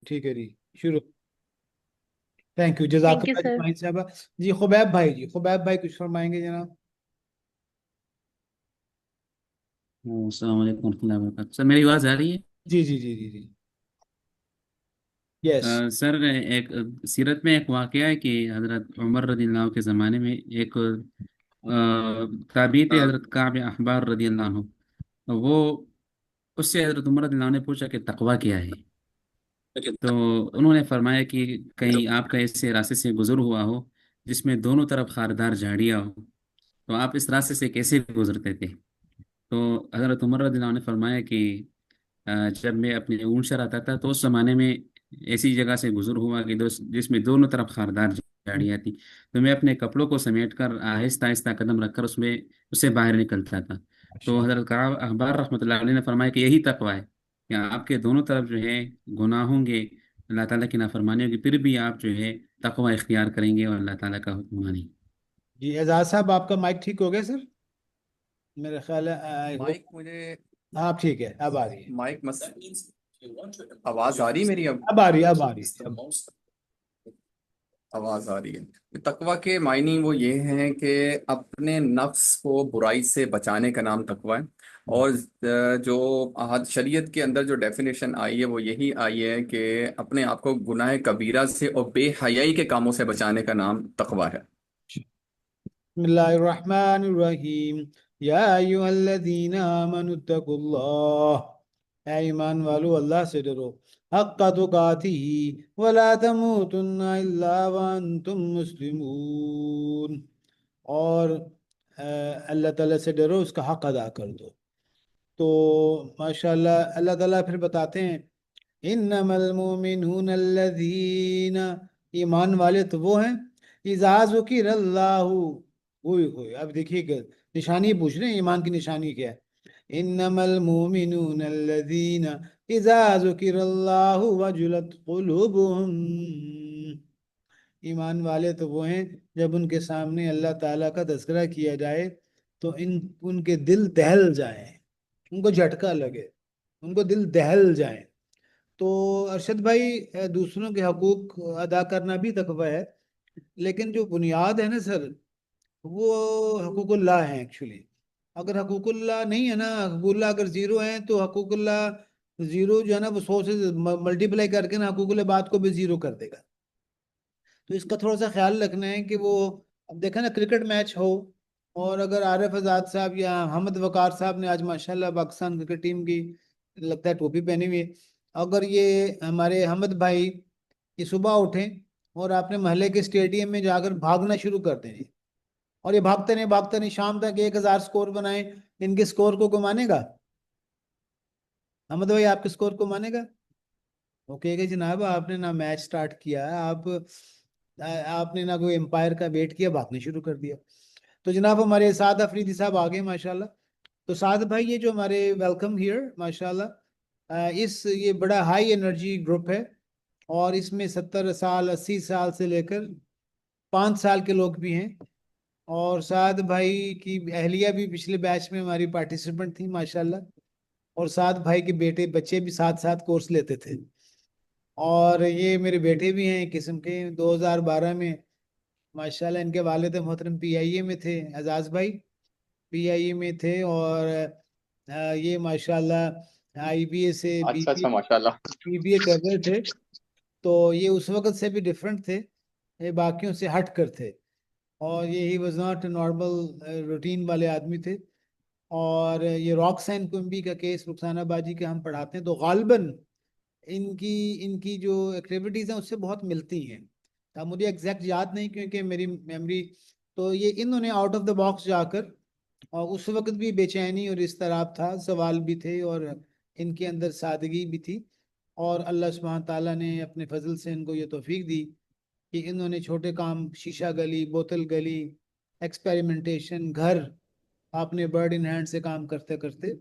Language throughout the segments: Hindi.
ठीक है जी, शुरू। थैंक यू, थैंक यू जज़ाकल्लाह जी सर। माहिर साहबा। जी खुबैब भाई, जी खुबैब भाई कुछ फरमाएंगे जनाब? अस्सलाम वालेकुम रहमतुल्लाहि व बरकातहू। सर मेरी आवाज़ आ रही है? जी जी जी जी जी। यस। सर एक सीरत में एक वाक़या है कि हज़रत उमर रज़ियल्लाहु के ज़माने में एक ताबी थे हज़रत काब अहबार रज़ियल्लाहु अन्हु। तो वो उससे हज़रत उमर रज़ियल्लाहु ने पूछा कि तकवा क्या है। तो उन्होंने फरमाया कि कहीं आपका ऐसे रास्ते से गुज़र हुआ हो जिसमें दोनों तरफ खारदार झाड़ियाँ हो, तो आप इस रास्ते से कैसे गुजरते थे? तो हज़रत उमर रज़ियल्लाहु ने फरमाया कि जब मैं अपने ऊँट पर आता था तो उस ज़माने में ऐसी जगह से गुजर हुआ कि जिसमें दोनों तरफ खारदार झाड़ियाँ थी। तो मैं अपने कपड़ों को समेट कर आहिस्ता आहिस्ता कदम रखकर उसमें उससे बाहर निकलता था। तो अच्छा। हज़रत कआब अहबार रहमतुल्लाह अलैह ने फरमाया कि यही तकवा है कि आपके दोनों तरफ जो है गुनाह होंगे, अल्लाह ताला की नाफरमानी होगी, फिर भी आप जो है तकवा इख्तियार करेंगे और अल्लाह ताला का हुक्म मानेंगे। जी एजाज साहब, आपका माइक ठीक हो गया सर? मेरा ख्याल है आई होप। माइक मुझे हाँ ठीक है, अब आ रही है। माइक मस आवाज आ रही है मेरी अब? अब आ रही है, अब आ रही है अब। आवाज आ रही है। तकवा के मायने वो ये हैं कि अपने नफ्स को बुराई से बचाने का नाम तकवा है। और जो शरीयत के अंदर जो डेफिनेशन आई है वो यही आई है कि अपने आप को गुनाह कबीरा से और बेहयाई के कामों से बचाने का नाम तकवा है। बिस्मिल्लाहिर्रहमानिर्रहीम। या अय्युहल्लज़ीना आमनुत्तकुल्लाह। ऐ ईमान वालो, अल्लाह से डरो। हक्का तुकातिही वला तमूतुन्ना इल्ला व अंतुम मुस्लिमून। और अल्लाह ताला से डरो, उसका हक अदा कर दो। तो माशाल्लाह अल्लाह ताला फिर बताते हैं, इन्नमल मुमिनून अल्लज़ीना, ईमान वाले तो वो हैं, इज़ा ज़ुकिरल्लाहु, हुई अब देखिएगा, निशानी पूछ रहे हैं, ईमान की निशानी क्या है? इन्नमल मुमिनून अल्लज़ीना इज़ा ज़ुकिरल्लाहु वजुलत कुलूबुहुम। ईमान वाले तो वो हैं, जब उनके सामने अल्लाह ताला का तज़किरा किया जाए तो इन उनके दिल दहल जाए, उनको झटका लगे, उनको दिल दहल जाए। तो अरशद भाई, दूसरों के हकूक अदा करना भी तकवा है, लेकिन जो बुनियाद है ना सर, वो हकूकुल्लाह है एक्चुअली। अगर हकूकुल्लाह नहीं है ना, हकूकुल्लाह अगर जीरो है, तो हकूकुल्लाह जीरो जो है ना, वो सौ से मल्टीप्लाई करके ना हकूकुल्लाह बात को भी जीरो कर देगा। तो इसका थोड़ा सा ख्याल रखना है कि वो, अब देखा ना, क्रिकेट मैच हो, और अगर आरिफ आजाद साहब या हमद वकार साहब ने आज माशाल्लाह पाकिस्तान क्रिकेट टीम की, लगता है टोपी पहनी हुई है, अगर ये हमारे हमद भाई ये सुबह उठें और आपने महल्ले के स्टेडियम में जाकर भागना शुरू कर दें, और ये भागते नहीं शाम तक 1,000 स्कोर बनाए, इनके स्कोर को मानेगा? हमद भाई आपके स्कोर को मानेगा? वो कहेगा जनाब, आपने ना मैच स्टार्ट किया, आपने ना कोई एम्पायर का वेट किया, भागने शुरू कर दिया। तो जनाब हमारे साद अफरीदी साहब आ गए माशाल्लाह। तो साद भाई, ये जो हमारे वेलकम हियर माशाल्लाह, इस ये बड़ा हाई एनर्जी ग्रुप है, और इसमें 70 साल 80 साल से लेकर 5 साल के लोग भी हैं। और साद भाई की अहलिया भी पिछले बैच में हमारी पार्टिसिपेंट थी माशाल्लाह। और साद भाई के बेटे बच्चे भी साथ साथ कोर्स लेते थे। और ये मेरे बेटे भी हैं एक किस्म के, 2012 में माशाल्लाह इनके वालिद मोहतरम पीआईए में थे, एजाज भाई पीआईए में थे। और ये माशाल्लाह आईबीए से अच्छा बीबीए अच्छा, माशाल्लाह। बीबीए कर रहे थे। तो ये उस वक्त से भी डिफरेंट थे, ये बाकियों से हट कर थे, और ये he was not normal routine वाले आदमी थे। और ये रॉक्सैन कुंबी का केस, रुखसाना बाजी के हम पढ़ाते हैं, तो गालबन इनकी इनकी जो एक्टिविटीज़ हैं उससे बहुत मिलती हैं। अब मुझे एग्जैक्ट याद नहीं क्योंकि मेरी मेमोरी, तो ये इन्होंने आउट ऑफ द बॉक्स जाकर, और उस वक्त भी बेचैनी और इस्तराब था, सवाल भी थे, और इनके अंदर सादगी भी थी। और अल्लाह सुब्हान ताला ने अपने फजल से इनको ये तौफीक दी कि इन्होंने छोटे काम, शीशा गली, बोतल गली, एक्सपेरिमेंटेशन, घर, अपने बर्ड इन हैंड से काम करते करते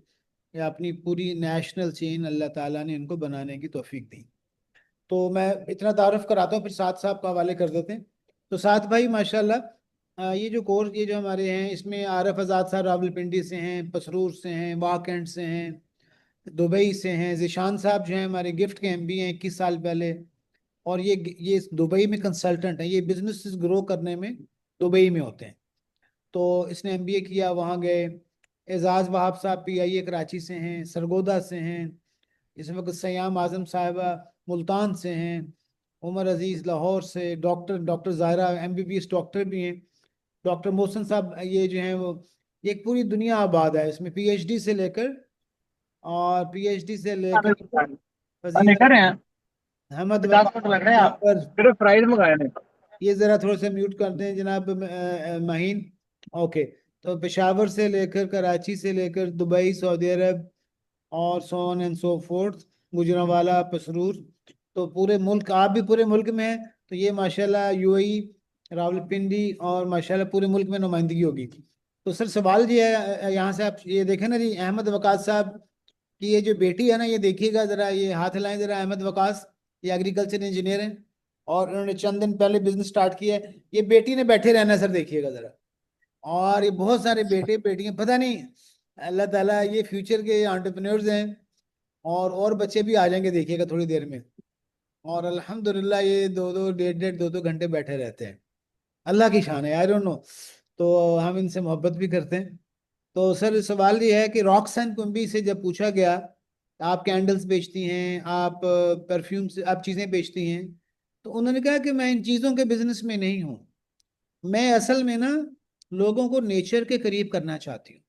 या अपनी पूरी नेशनल चेन अल्लाह ताला ने इनको बनाने की तौफीक दी। तो मैं इतना तारुफ कराता हूँ, फिर साथ साहब का हवाले कर देते हैं। तो साथ भाई माशाल्लाह, ये जो कोर्स ये जो हमारे हैं, इसमें आरफ आज़ाद साहब रावलपिंडी से हैं, पसरूर से हैं, वाकएंड से हैं, दुबई से हैं। जिशान साहब जो हैं हमारे गिफ्ट के एमबी हैं 21 साल पहले। और ये दुबई में कंसल्टेंट हैं, ये बिजनेस ग्रो करने में दुबई में होते हैं। तो इसने एमबीए किया, वहाँ गए। एजाज वहाब साहब पीआईए कराची से हैं, सरगोदा से हैं। इस वक्त सयाम आजम साहिबा मुल्तान से हैं। उमर अजीज लाहौर से। Doctor doctor Zaira MBBS doctor भी हैं। डॉक्टर मोहसिन साहब ये जो हैं वो, ये एक पूरी दुनिया आबाद है इसमें, पीएचडी से लेकर, और पीएचडी से लेकर वजीर निकल रहे हैं। अहमद 50 मिनट लग रहे हैं, आप पर। सिर्फ फ्राइज मंगाए ने। ये जरा थोड़ा सा म्यूट करते हैं जनाब माहीन। ओके। तो पेशावर से लेकर, कराची से लेकर, दुबई, सऊदी अरब, और so on and so fourth, Gujranwala, Pasrur. तो पूरे मुल्क, आप भी पूरे मुल्क में हैं, तो ये माशाल्लाह यूएई, रावलपिंडी, और माशाल्लाह पूरे मुल्क में नुमाइंदगी होगी। तो सर सवाल ये है, यहाँ से आप ये देखें ना जी, अहमद वकास साहब की ये जो बेटी है ना, ये देखिएगा जरा, ये हाथ हिलाएं जरा। अहमद वकास, ये एग्रीकल्चर इंजीनियर हैं, और उन्होंने चंद दिन पहले बिजनेस स्टार्ट किया है। ये बेटी ने बैठे रहना है सर, देखिएगा जरा। और ये बहुत सारे बेटे बेटियां, पता नहीं, अल्लाह ताला, ये फ्यूचर के एंटरप्रेन्योर्स हैं। और बच्चे भी आ जाएंगे देखिएगा थोड़ी देर में। और अल्हम्दुलिल्लाह ये दो दो डेढ़ डेढ़ दो दो घंटे बैठे रहते हैं। अल्लाह की शान है, आई डोंट नो। तो हम इनसे मोहब्बत भी करते हैं। तो सर सवाल ये है कि रॉक्सन कुंबी से जब पूछा गया, आप कैंडल्स बेचती हैं, आप परफ्यूम से आप चीज़ें बेचती हैं, तो उन्होंने कहा कि मैं इन चीज़ों के बिजनेस में नहीं हूँ। मैं असल में ना लोगों को नेचर के करीब करना चाहती हूँ।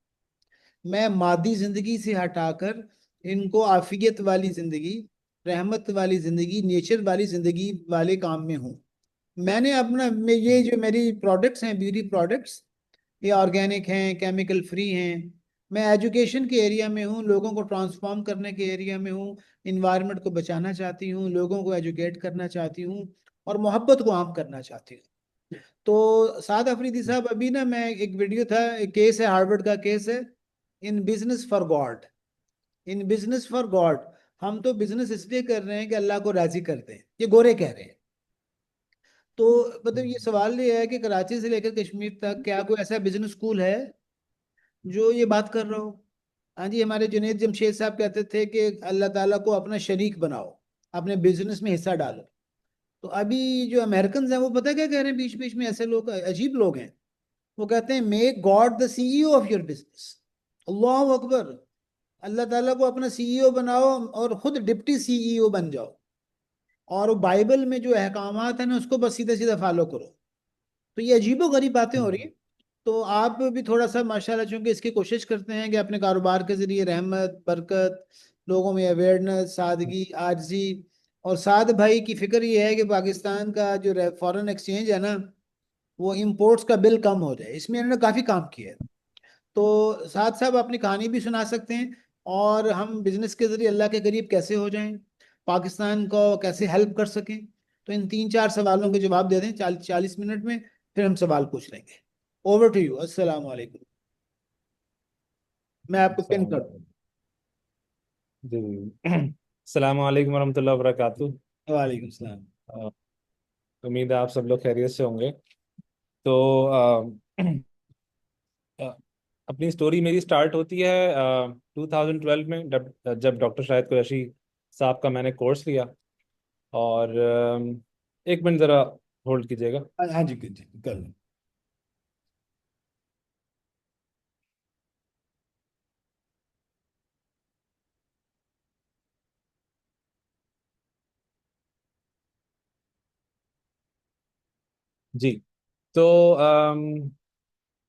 मैं मादी जिंदगी से हटाकर इनको आफियत वाली जिंदगी, रहमत वाली जिंदगी, नेचर वाली जिंदगी वाले काम में हूँ। मैंने अपना ये जो मेरी प्रोडक्ट्स हैं, ब्यूटी प्रोडक्ट्स, ये ऑर्गेनिक हैं, केमिकल फ्री हैं। मैं एजुकेशन के एरिया में हूँ, लोगों को ट्रांसफॉर्म करने के एरिया में हूँ। इन्वायरमेंट को बचाना चाहती हूँ, लोगों को एजुकेट करना चाहती हूँ, और मोहब्बत को आम करना चाहती हूँ। तो साद अफरीदी साहब, अभी ना मैं एक वीडियो था, एक केस है, हार्वर्ड का केस है, in business for God. In business for God. हम तो बिजनेस इसलिए कर रहे हैं कि अल्लाह को राजी करते हैं, ये गोरे कह रहे हैं। तो मतलब ये सवाल ये है कि कराची से लेकर कश्मीर तक क्या कोई ऐसा बिजनेस स्कूल है जो ये बात कर रहा हो? हाँ जी, हमारे जुनेद जमशेद साहब कहते थे कि अल्लाह ताला को अपना शरीक बनाओ, अपने बिजनेस में हिस्सा डालो। तो अभी जो अमेरिकन हैं वो पता है क्या कह रहे हैं, बीच बीच में ऐसे लोग, अजीब लोग हैं, वो कहते हैं make God the CEO of your business. Allah अकबर। अल्लाह ताला को अपना सीईओ बनाओ और खुद डिप्टी सीईओ बन जाओ, और वो बाइबल में जो अहकामात है ना उसको बस सीधा सीधा फॉलो करो। तो ये अजीबो गरीब बातें हो रही हैं। तो आप भी थोड़ा सा माशाल्लाह चूंकि इसकी कोशिश करते हैं कि अपने कारोबार के जरिए रहमत, बरकत, लोगों में अवेयरनेस, सादगी, आजिज़ी। और साद भाई की फिक्र ये है कि पाकिस्तान का जो फॉरेन एक्सचेंज है ना, वो इम्पोर्ट्स का बिल कम हो जाए, इसमें इन्होंने काफ़ी काम किया है। तो साथ साहब अपनी कहानी भी सुना सकते हैं, और हम बिजनेस के जरिए अल्लाह के करीब कैसे हो जाएं, पाकिस्तान को कैसे हेल्प कर सकें। तो इन तीन चार सवालों के जवाब दे दें 40 मिनट में, फिर हम सवाल पूछ लेंगे। Over to you. अस्सलाम वालेकुम। मैं आपको पिन सलाम कर दूँ। जी। अस्सलाम वालेकुम वरहमतुल्लाहि वबरकातुहू। वालेकुम सलाम। अ, उम्मीद है आप सब लोग खैरियत से होंगे। तो अ, अपनी स्टोरी मेरी स्टार्ट होती है 2012 में, जब जब डॉक्टर शाहिद कुरैशी साहब का मैंने कोर्स लिया। और एक मिनट ज़रा होल्ड कीजिएगा। हाँ जी, जी कर लो। जी। तो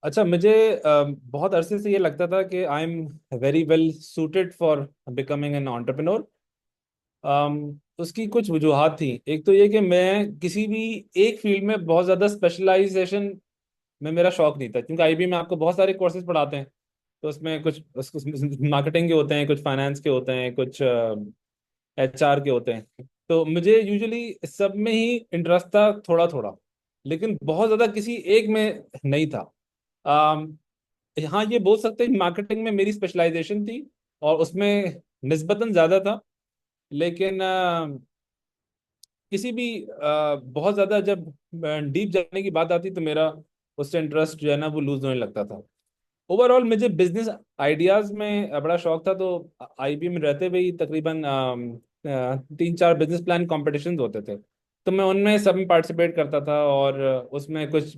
अच्छा, मुझे बहुत अरसे से ये लगता था कि I am very well suited for becoming an entrepreneur. उसकी कुछ वजूहात थी। एक तो ये कि मैं किसी भी एक फील्ड में बहुत ज़्यादा स्पेशलाइजेशन में मेरा शौक नहीं था, क्योंकि आईबी में आपको बहुत सारे कोर्सेज पढ़ाते हैं। तो उसमें कुछ मार्केटिंग के होते हैं, कुछ फाइनेंस के होते हैं, कुछ एचआर के होते हैं। तो मुझे यूजुअली सब में ही इंटरेस्ट था थोड़ा थोड़ा, लेकिन बहुत ज़्यादा किसी एक में नहीं था। अम, हाँ, ये बोल सकते हैं मार्केटिंग में मेरी स्पेशलाइजेशन थी और उसमें निस्बतन ज़्यादा था। लेकिन किसी भी बहुत ज्यादा जब डीप जाने की बात आती तो मेरा उससे इंटरेस्ट जो है ना वो लूज होने लगता था। ओवरऑल मुझे बिजनेस आइडियाज में बड़ा शौक था। तो आईबी में रहते हुए ही तकरीबन 3-4 बिजनेस प्लान कॉम्पिटिशन्स होते थे, तो मैं उनमें सब में पार्टिसिपेट करता था और उसमें कुछ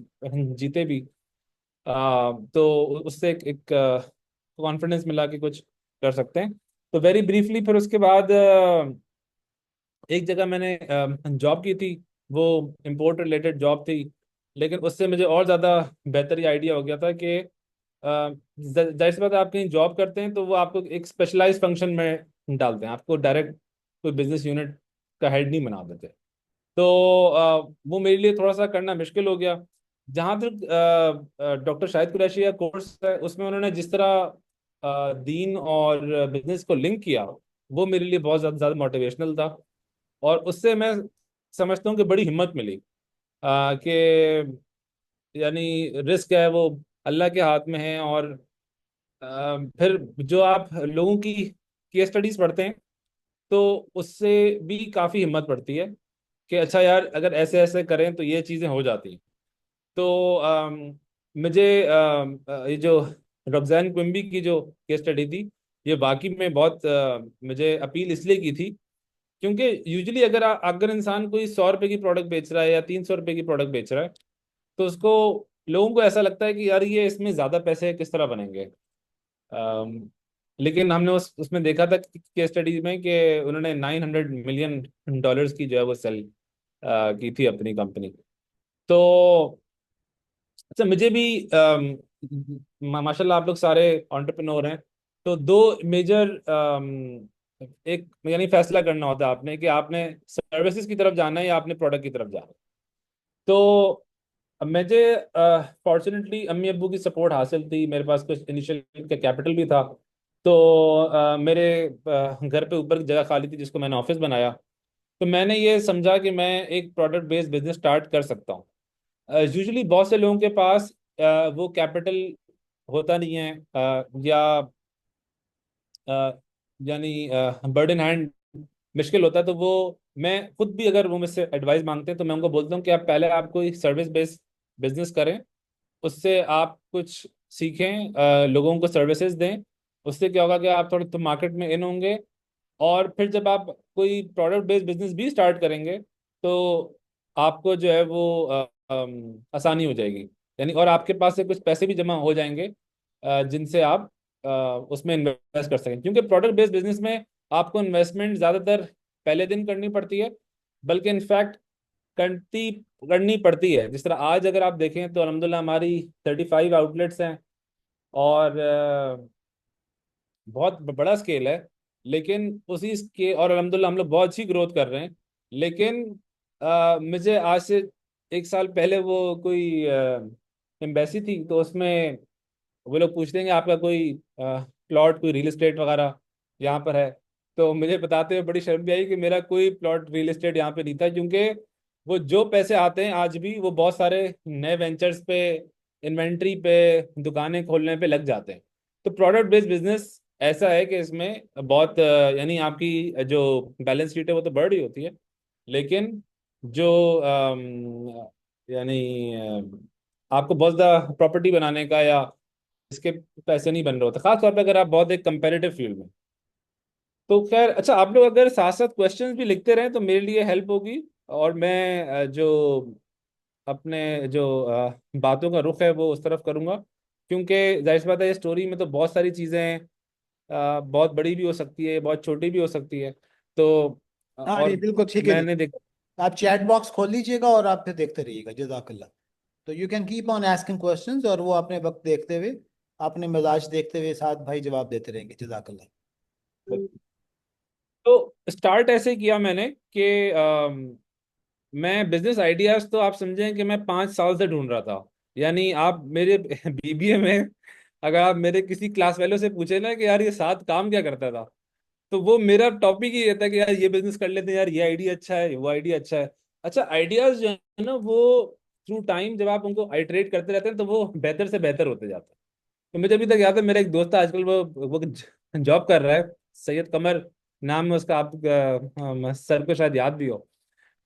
जीते भी। तो उससे एक कॉन्फिडेंस मिला कि कुछ कर सकते हैं। तो वेरी ब्रीफली फिर उसके बाद एक जगह मैंने जॉब की थी। वो इम्पोर्ट रिलेटेड जॉब थी, लेकिन उससे मुझे और ज़्यादा बेहतर ये आइडिया हो गया था कि जाहिर सी बात है, आप कहीं जॉब करते हैं तो वो आपको एक स्पेशलाइज फंक्शन में डालते हैं, आपको डायरेक्ट कोई बिजनेस यूनिट का हेड नहीं बना देते। तो वो मेरे लिए थोड़ा सा करना मुश्किल हो गया। जहाँ तक डॉक्टर शाहिद कुरैशी का कोर्स है, उसमें उन्होंने जिस तरह दीन और बिजनेस को लिंक किया, वो मेरे लिए बहुत ज़्यादा ज़्यादा मोटिवेशनल था। और उससे मैं समझता हूँ कि बड़ी हिम्मत मिली कि यानी रिस्क है वो अल्लाह के हाथ में है। और फिर जो आप लोगों की केस स्टडीज पढ़ते हैं, तो उससे भी काफ़ी हिम्मत पड़ती है कि अच्छा यार, अगर ऐसे ऐसे करें तो ये चीज़ें हो जाती हैं। तो मुझे ये जो रमज़ान क्विम्बी की जो केस स्टडी थी, ये वाकई में बहुत मुझे अपील इसलिए की थी, क्योंकि यूजुअली अगर इंसान कोई 100 रुपए की प्रोडक्ट बेच रहा है या 300 रुपए की प्रोडक्ट बेच रहा है, तो उसको लोगों को ऐसा लगता है कि यार ये इसमें ज़्यादा पैसे किस तरह बनेंगे। लेकिन हमने उसमें देखा था केस स्टडी में कि उन्होंने $900 मिलियन की जो है वो सेल की थी अपनी कंपनी। तो अच्छा, मुझे भी माशाल्लाह आप लोग सारे एंटरप्रेन्योर हैं, तो दो मेजर एक यानी फैसला करना होता है आपने कि आपने सर्विसेज की तरफ जाना है या आपने प्रोडक्ट की तरफ जाना है। तो मुझे फॉर्चुनेटली अम्मी अब्बू की सपोर्ट हासिल थी, मेरे पास कुछ इनिशियल का कैपिटल भी था। तो मेरे घर पे ऊपर जगह खाली थी जिसको मैंने ऑफिस बनाया। तो मैंने ये समझा कि मैं एक प्रोडक्ट बेस्ड बिजनेस स्टार्ट कर सकता हूँ। यूजुअली बहुत से लोगों के पास वो कैपिटल होता नहीं है, या यानी बर्डन हैंड मुश्किल होता है। तो वो मैं खुद भी, अगर वो मुझसे एडवाइस मांगते हैं तो मैं उनको बोलता हूँ कि आप पहले आपको एक सर्विस बेस्ड बिजनेस करें, उससे आप कुछ सीखें, लोगों को सर्विसेज दें। उससे क्या होगा कि आप थोड़े तो मार्केट में इन होंगे, और फिर जब आप कोई प्रोडक्ट बेस्ड बिजनेस भी स्टार्ट करेंगे तो आपको जो है वो आसानी हो जाएगी। यानी और आपके पास से कुछ पैसे भी जमा हो जाएंगे जिनसे आप उसमें इन्वेस्ट कर सकें। क्योंकि प्रोडक्ट बेस्ड बिजनेस में आपको इन्वेस्टमेंट ज़्यादातर पहले दिन करनी पड़ती है, बल्कि इनफैक्ट करती करनी पड़ती है। जिस तरह आज अगर आप देखें तो अल्हम्दुलिल्लाह हमारी 35 आउटलेट्स हैं, और बहुत बड़ा स्केल है। लेकिन उसी स्केल, और अल्हम्दुलिल्लाह हम लोग बहुत अच्छी ग्रोथ कर रहे हैं। लेकिन मुझे आज से 1 साल पहले वो कोई एम्बेसी थी, तो उसमें वो लोग पूछते हैं कि आपका कोई प्लॉट, कोई रियल एस्टेट वगैरह यहाँ पर है। तो मुझे बताते हुए बड़ी शर्म भी आई कि मेरा कोई प्लॉट रियल एस्टेट यहाँ पे नहीं था, क्योंकि वो जो पैसे आते हैं आज भी वो बहुत सारे नए वेंचर्स पे, इन्वेंट्री पे, दुकानें खोलने पे लग जाते हैं। तो प्रोडक्ट बेस्ड बिजनेस ऐसा है कि इसमें बहुत यानी आपकी जो बैलेंस शीट है वो तो बढ़ रही होती है, लेकिन जो यानी आपको बहुत ज़्यादा प्रॉपर्टी बनाने का या इसके पैसे नहीं बन रहे होते, खास तौर पे अगर आप बहुत एक कंपेरेटिव फील्ड में। तो खैर, अच्छा, आप लोग अगर साथ साथ क्वेश्चंस भी लिखते रहें तो मेरे लिए हेल्प होगी, और मैं जो अपने जो बातों का रुख है वो उस तरफ करूंगा। क्योंकि जाहिर सी बात है, ये स्टोरी में तो बहुत सारी चीज़ें हैं, बहुत बड़ी भी हो सकती है, बहुत छोटी भी हो सकती है। तो हाँ नहीं, और बिल्कुल ठीक है। मैंने देखा। आप चैट बॉक्स खोल लीजिएगा और आप फिर देखते रहिएगा। जजाकल्ला। तो you can keep on asking questions, और वो अपने वक्त देखते हुए, अपने मिजाज देखते हुए साथ भाई जवाब देते रहेंगे। जजाकल्ला। तो स्टार्ट ऐसे किया मैंने कि मैं बिजनेस आइडियाज, तो आप समझें कि मैं 5 साल से ढूंढ रहा था। यानी आप मेरे बीबीए में अगर आप मेरे किसी क्लास वालों से पूछे ना कि यार ये साथ काम क्या करता था, तो वो मेरा टॉपिक ही रहता है कि यार ये बिजनेस कर लेते हैं, यार ये आइडिया अच्छा है, वो आइडिया अच्छा है। अच्छा, आइडियाज जो है ना, वो थ्रू टाइम जब आप उनको आइटरेट करते रहते हैं तो वो बेहतर से बेहतर होते जाते हैं। तो मुझे अभी तक याद है, मेरा एक दोस्त है आजकल, वो जॉब कर रहा है, सैयद कमर नाम है उसका, आप सर को शायद याद भी हो।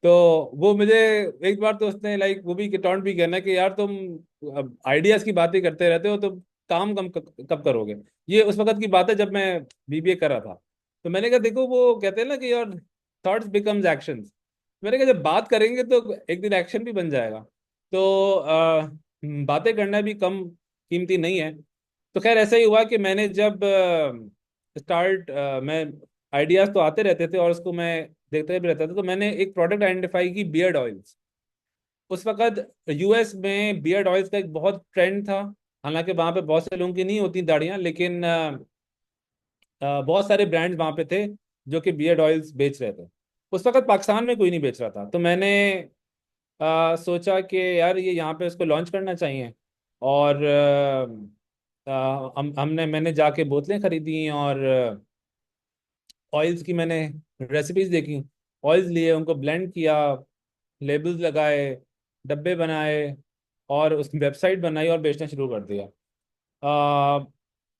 तो वो मुझे एक बार तो उसने लाइक वो भी टॉन्ट भी करना कि यार तुम आइडियाज की बातें करते रहते हो, तो काम कम कब करोगे। ये उस वक्त की बात है जब मैं बीबीए कर रहा था। तो मैंने कहा देखो वो कहते हैं ना कि योर थॉट्स बिकम्स एक्शंस। मैंने कहा जब बात करेंगे तो एक दिन एक्शन भी बन जाएगा। तो बातें करना भी कम कीमती नहीं है। तो खैर ऐसा ही हुआ कि मैंने जब मैं आइडियाज तो आते रहते थे और उसको मैं देखते भी रहता था। तो मैंने एक प्रोडक्ट आइडेंटिफाई की, बियर्ड ऑयल्स। उस वक्त यूएस में बियर्ड ऑयल्स का एक बहुत ट्रेंड था। हालांकि वहां पे बहुत से लोगों की नहीं होती दाढ़ियां, लेकिन बहुत सारे ब्रांड्स वहां पे थे जो कि बियर्ड ऑयल्स बेच रहे थे। उस वक्त पाकिस्तान में कोई नहीं बेच रहा था। तो मैंने सोचा कि यार ये यहाँ पे इसको लॉन्च करना चाहिए। और मैंने जाके बोतलें खरीदी और ऑयल्स की मैंने रेसिपीज देखी। ऑयल्स लिए, उनको ब्लेंड किया, लेबल्स लगाए, डब्बे बनाए और उसकी वेबसाइट बनाई और बेचना शुरू कर दिया। अ,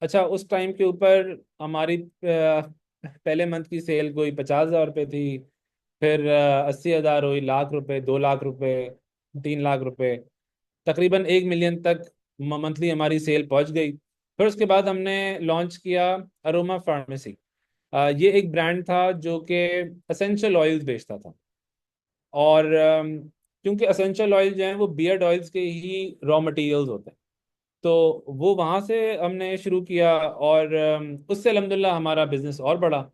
अच्छा, उस टाइम के ऊपर हमारी पहले मंथ की सेल कोई 50,000 रुपये थी। फिर 80,000 हुई, लाख रुपए, 2 लाख रुपए, 3 लाख रुपए, तकरीबन 1 मिलियन तक मंथली हमारी सेल पहुंच गई। फिर उसके बाद हमने लॉन्च किया अरोमा फार्मेसी। ये एक ब्रांड था जो कि असेंशियल ऑयल्स बेचता था। और क्योंकि असेंशियल ऑयल जो है वो बियर्ड ऑयल्स के ही रॉ मटेरियल्स होते हैं, तो वो वहाँ से हमने शुरू किया। और उससे अल्हम्दुलिल्लाह हमारा बिजनेस और बढ़ा।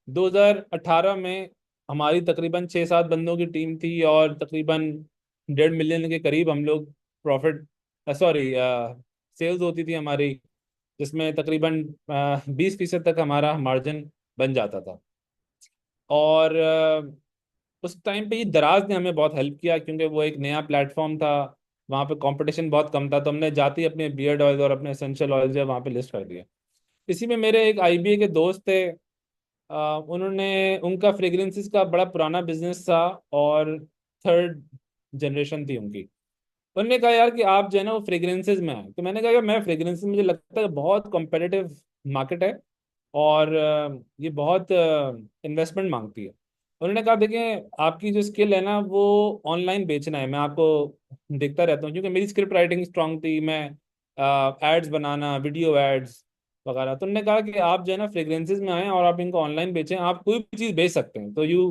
2018 में हमारी तकरीबन 6-7 बंदों की टीम थी और तकरीबन 1.5 मिलियन के करीब हम लोग प्रॉफिट, सॉरी, सेल्स होती थी हमारी, जिसमें तकरीबन 20% तक हमारा मार्जिन बन जाता था। और उस टाइम पे ये दराज ने हमें बहुत हेल्प किया क्योंकि वो एक नया प्लेटफॉर्म था। वहाँ पे कंपटीशन बहुत कम था, तो हमने जाते ही अपने बियर्ड ऑयल और अपने एसेंशियल ऑयल जो है वहाँ पे लिस्ट कर दिया। इसी में मेरे एक आईबीए के दोस्त थे। उन्होंने, उनका फ्रेग्रेंसेस का बड़ा पुराना बिजनेस था और थर्ड जनरेशन थी उनकी। उन्होंने कहा यार कि आप जो है ना वो फ्रेग्रेंसेस में आए। तो मैंने कहा यार मैं फ्रेग्रेंसेस, मुझे लगता है बहुत कॉम्पिटिटिव मार्केट है और ये बहुत इन्वेस्टमेंट मांगती है। उन्होंने कहा देखें आपकी जो स्किल है ना वो ऑनलाइन बेचना है। मैं आपको देखता रहता हूँ क्योंकि मेरी स्क्रिप्ट राइटिंग स्ट्रांग थी, मैं एड्स बनाना, वीडियो एड्स वगैरह। तो उन्होंने कहा कि आप जो है ना फ्रेग्रेंसेस में आए और आप इनको ऑनलाइन बेचें, आप कोई भी चीज़ बेच सकते हैं, तो you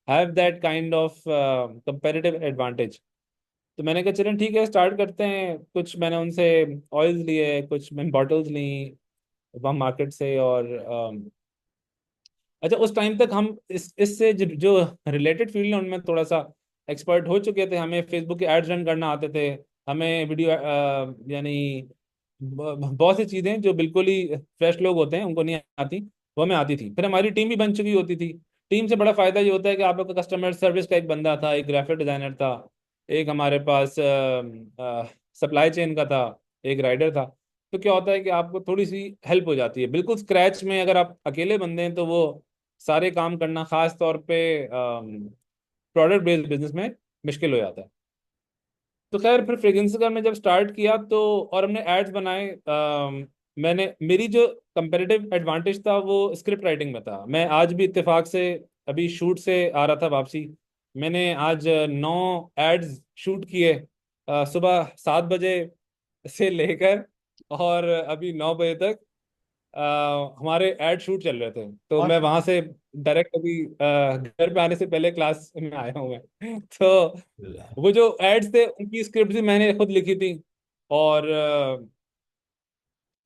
have that kind of comparative advantage. तो मैंने कहा चलें ठीक है, स्टार्ट करते हैं। कुछ मैंने उनसे ऑयल्स लिए, कुछ मैंने बॉटल्स ली वहाँ मार्केट से। और अच्छा, उस टाइम तक हम इससे जो रिलेटेड फील्ड है उनमें थोड़ा सा एक्सपर्ट हो चुके थे। हमें फेसबुक के एड्स रन करना आते थे, हमें वीडियो यानी बहुत सी चीज़ें जो बिल्कुल ही फ्रेश लोग होते हैं उनको नहीं आती, वो हमें आती थी। फिर हमारी टीम भी बन चुकी होती थी। टीम से बड़ा फायदा ये होता है कि आपका कस्टमर सर्विस का एक बंदा था, एक ग्राफिक डिजाइनर था, एक हमारे पास सप्लाई चेन का था, एक राइडर था। तो क्या होता है कि आपको थोड़ी सी हेल्प हो जाती है। बिल्कुल स्क्रैच में अगर आप अकेले बंदे हैं तो वो सारे काम करना, खास तौर पे प्रोडक्ट बेस्ड बिजनेस में, मुश्किल हो जाता है। तो खैर फिर फ्रेग्रेंस का हमने जब स्टार्ट किया तो, और हमने एड्स बनाए, मैंने, मेरी जो कंपेरेटिव एडवांटेज था वो स्क्रिप्ट राइटिंग में था। मैं आज भी इत्तेफाक से अभी शूट से आ रहा था वापसी, मैंने आज 9 एड्स शूट किए, सुबह 7 बजे से लेकर और अभी 9 बजे तक हमारे एड शूट चल रहे थे। तो और मैं वहां से डायरेक्ट अभी घर पे आने से पहले क्लास में आया हूँ मैं तो वो जो एड्स थे उनकी स्क्रिप्ट भी मैंने खुद लिखी थी। और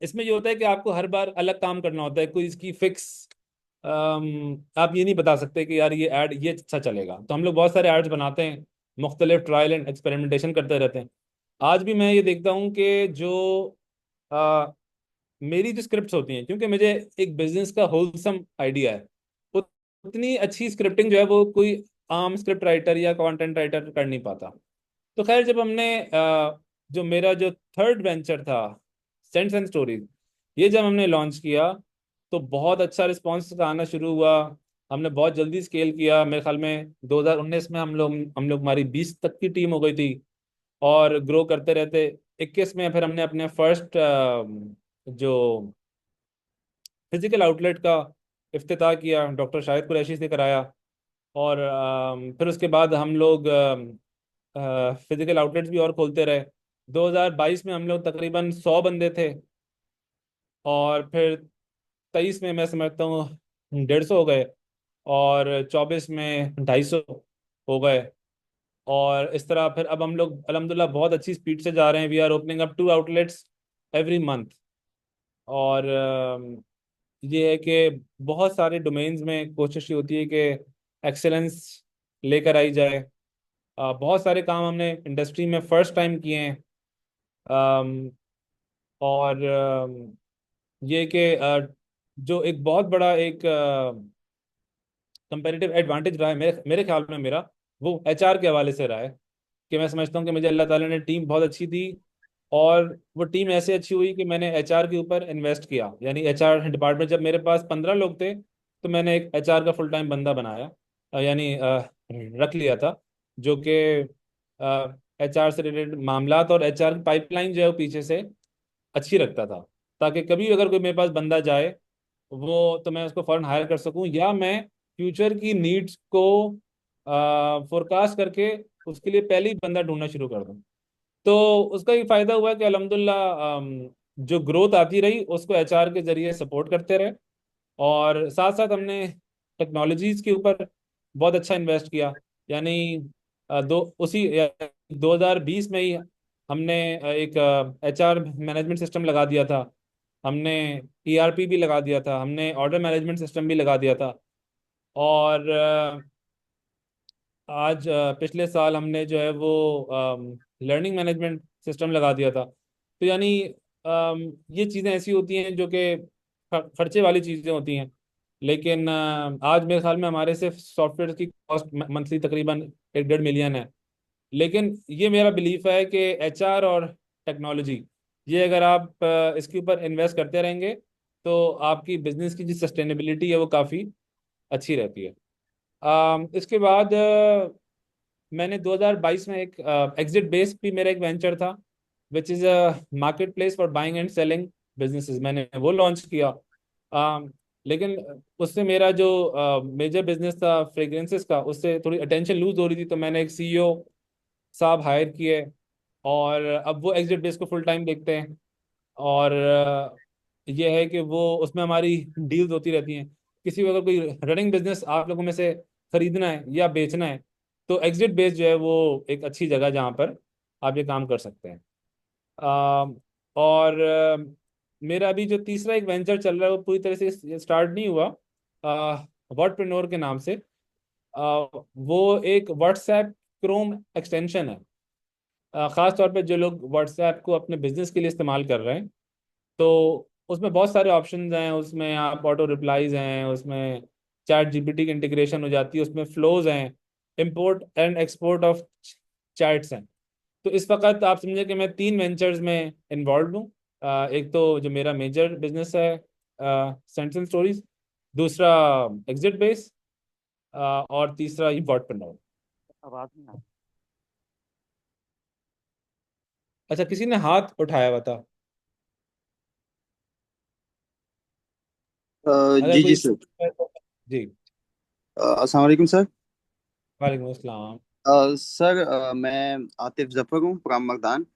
इसमें ये होता है कि आपको हर बार अलग काम करना होता है, कोई इसकी फिक्स, आप ये नहीं बता सकते कि यार ये ऐड ये अच्छा चलेगा। तो हम लोग बहुत सारे एड्स बनाते हैं, मुख्तलिफ ट्रायल एंड एक्सपेरिमेंटेशन करते रहते हैं। आज भी मैं ये देखता हूँ कि जो मेरी जो स्क्रिप्ट्स होती हैं, क्योंकि मुझे एक बिजनेस का होलसम आइडिया है, उतनी अच्छी स्क्रिप्टिंग जो है वो कोई आम स्क्रिप्ट राइटर या कंटेंट राइटर कर नहीं पाता। तो खैर जब हमने जो मेरा जो थर्ड वेंचर था, सेंट्स एंड स्टोरीज, ये जब हमने लॉन्च किया तो बहुत अच्छा रिस्पांस आना शुरू हुआ। हमने बहुत जल्दी स्केल किया। मेरे ख्याल में 2019 में हम लोग हमारी 20 तक की टीम हो गई थी और ग्रो करते रहते। 21 में फिर हमने अपने फर्स्ट जो फिजिकल आउटलेट का इफ्तिताह किया, डॉक्टर शाहिद कुरैशी से कराया। और फिर उसके बाद हम लोग फिजिकल आउटलेट्स भी और खोलते रहे। 2022 में हम लोग तकरीबन 100 बंदे थे और फिर 23 में मैं समझता हूँ 150 हो गए, और 24 में 250 हो गए। और इस तरह फिर अब हम लोग अल्हम्दुलिल्लाह बहुत अच्छी स्पीड से जा रहे हैं। We are opening up 2 outlets every month. और ये है कि बहुत सारे डोमेन्स में कोशिश ये होती है कि एक्सेलेंस लेकर आई जाए। बहुत सारे काम हमने इंडस्ट्री में फर्स्ट टाइम किए हैं। अम, और ये कि जो एक बहुत बड़ा एक कंपेरेटिव एडवांटेज रहा है मेरे मेरे ख्याल में मेरा, वो एचआर के हवाले से रहा है। कि मैं समझता हूँ कि मुझे अल्लाह ताला ने टीम बहुत अच्छी दी, और वो टीम ऐसे अच्छी हुई कि मैंने एचआर के ऊपर इन्वेस्ट किया। यानी एचआर डिपार्टमेंट, जब मेरे पास 15 लोग थे तो मैंने एक एचआर का फुल टाइम बंदा बनाया, यानी रख लिया था, जो कि एचआर से रिलेटेड मामलात और एचआर की पाइपलाइन जो है वो पीछे से अच्छी रखता था, ताकि कभी अगर कोई मेरे पास बंदा जाए वो तो मैं उसको फौरन हायर कर सकूं, या मैं फ्यूचर की नीड्स को फोरकास्ट करके उसके लिए पहले ही बंदा ढूंढना शुरू कर दूं। तो उसका ये फायदा हुआ कि अल्हम्दुलिल्लाह जो ग्रोथ आती रही उसको एचआर के जरिए सपोर्ट करते रहे। और साथ साथ हमने टेक्नोलॉजीज के ऊपर बहुत अच्छा इन्वेस्ट किया। यानी दो उसी 2020 में ही हमने एक एचआर मैनेजमेंट सिस्टम लगा दिया था। हमने ईआरपी भी लगा दिया था, हमने ऑर्डर मैनेजमेंट सिस्टम भी लगा दिया था। और आज पिछले साल हमने जो है वो लर्निंग मैनेजमेंट सिस्टम लगा दिया था। तो यानी ये चीज़ें ऐसी होती हैं जो कि खर्चे वाली चीज़ें होती हैं। लेकिन आज मेरे ख्याल में हमारे सिर्फ सॉफ्टवेयर की कॉस्ट मंथली तकरीबन 1-1.5 मिलियन है। लेकिन ये मेरा बिलीफ है कि एचआर और टेक्नोलॉजी, ये अगर आप इसके ऊपर इन्वेस्ट करते रहेंगे तो आपकी बिजनेस की जो सस्टेनेबिलिटी है वो काफ़ी अच्छी रहती है। इसके बाद मैंने 2022 में एक एग्जिट बेस भी मेरा एक वेंचर था, which is a market place for buying and selling businesses, मैंने वो लॉन्च किया। लेकिन उससे मेरा जो मेजर बिजनेस था फ्रेग्रेंसेस का, उससे थोड़ी अटेंशन लूज हो रही थी, तो मैंने एक सीईओ साहब हायर किए, और अब वो एग्जिट बेस को फुल टाइम देखते हैं। और ये है कि वो उसमें हमारी डील्स होती रहती हैं। किसी को अगर कोई रनिंग बिजनेस आप लोगों में से खरीदना है या बेचना है, तो एग्जिट बेस जो है वो एक अच्छी जगह जहाँ पर आप ये काम कर सकते हैं। और मेरा अभी जो तीसरा एक वेंचर चल रहा है वो पूरी तरह से स्टार्ट नहीं हुआ, वर्डप्रेन्योर के नाम से। वो एक व्हाट्सएप क्रोम एक्सटेंशन है। खास तौर पे जो लोग व्हाट्सएप को अपने बिजनेस के लिए इस्तेमाल कर रहे हैं, तो उसमें बहुत सारे ऑप्शंस हैं। उसमें आप ऑटो रिप्लाईज हैं, उसमें चैट जीपीटी की इंटीग्रेशन हो जाती है, उसमें फ्लोज हैं, import and export of chats हैं। तो इस वक्त आप समझे कि मैं 3 वेंचर्स में इन्वॉल्व हूँ। एक तो जो मेरा मेजर बिजनेस है सेंट्रल स्टोरीज, दूसरा एग्जिट बेस, और तीसरा इम्पोर्ट पंडाल। आवाज नहीं आ रही। अच्छा, किसी ने हाथ उठाया हुआ था, अगर जी जी कोई। सर। जी। अस्सलाम वालेकुम सर। वालेकुम अस्सलाम। सर, मैं आतिफ जफर हूँ फ्रॉम मकदान।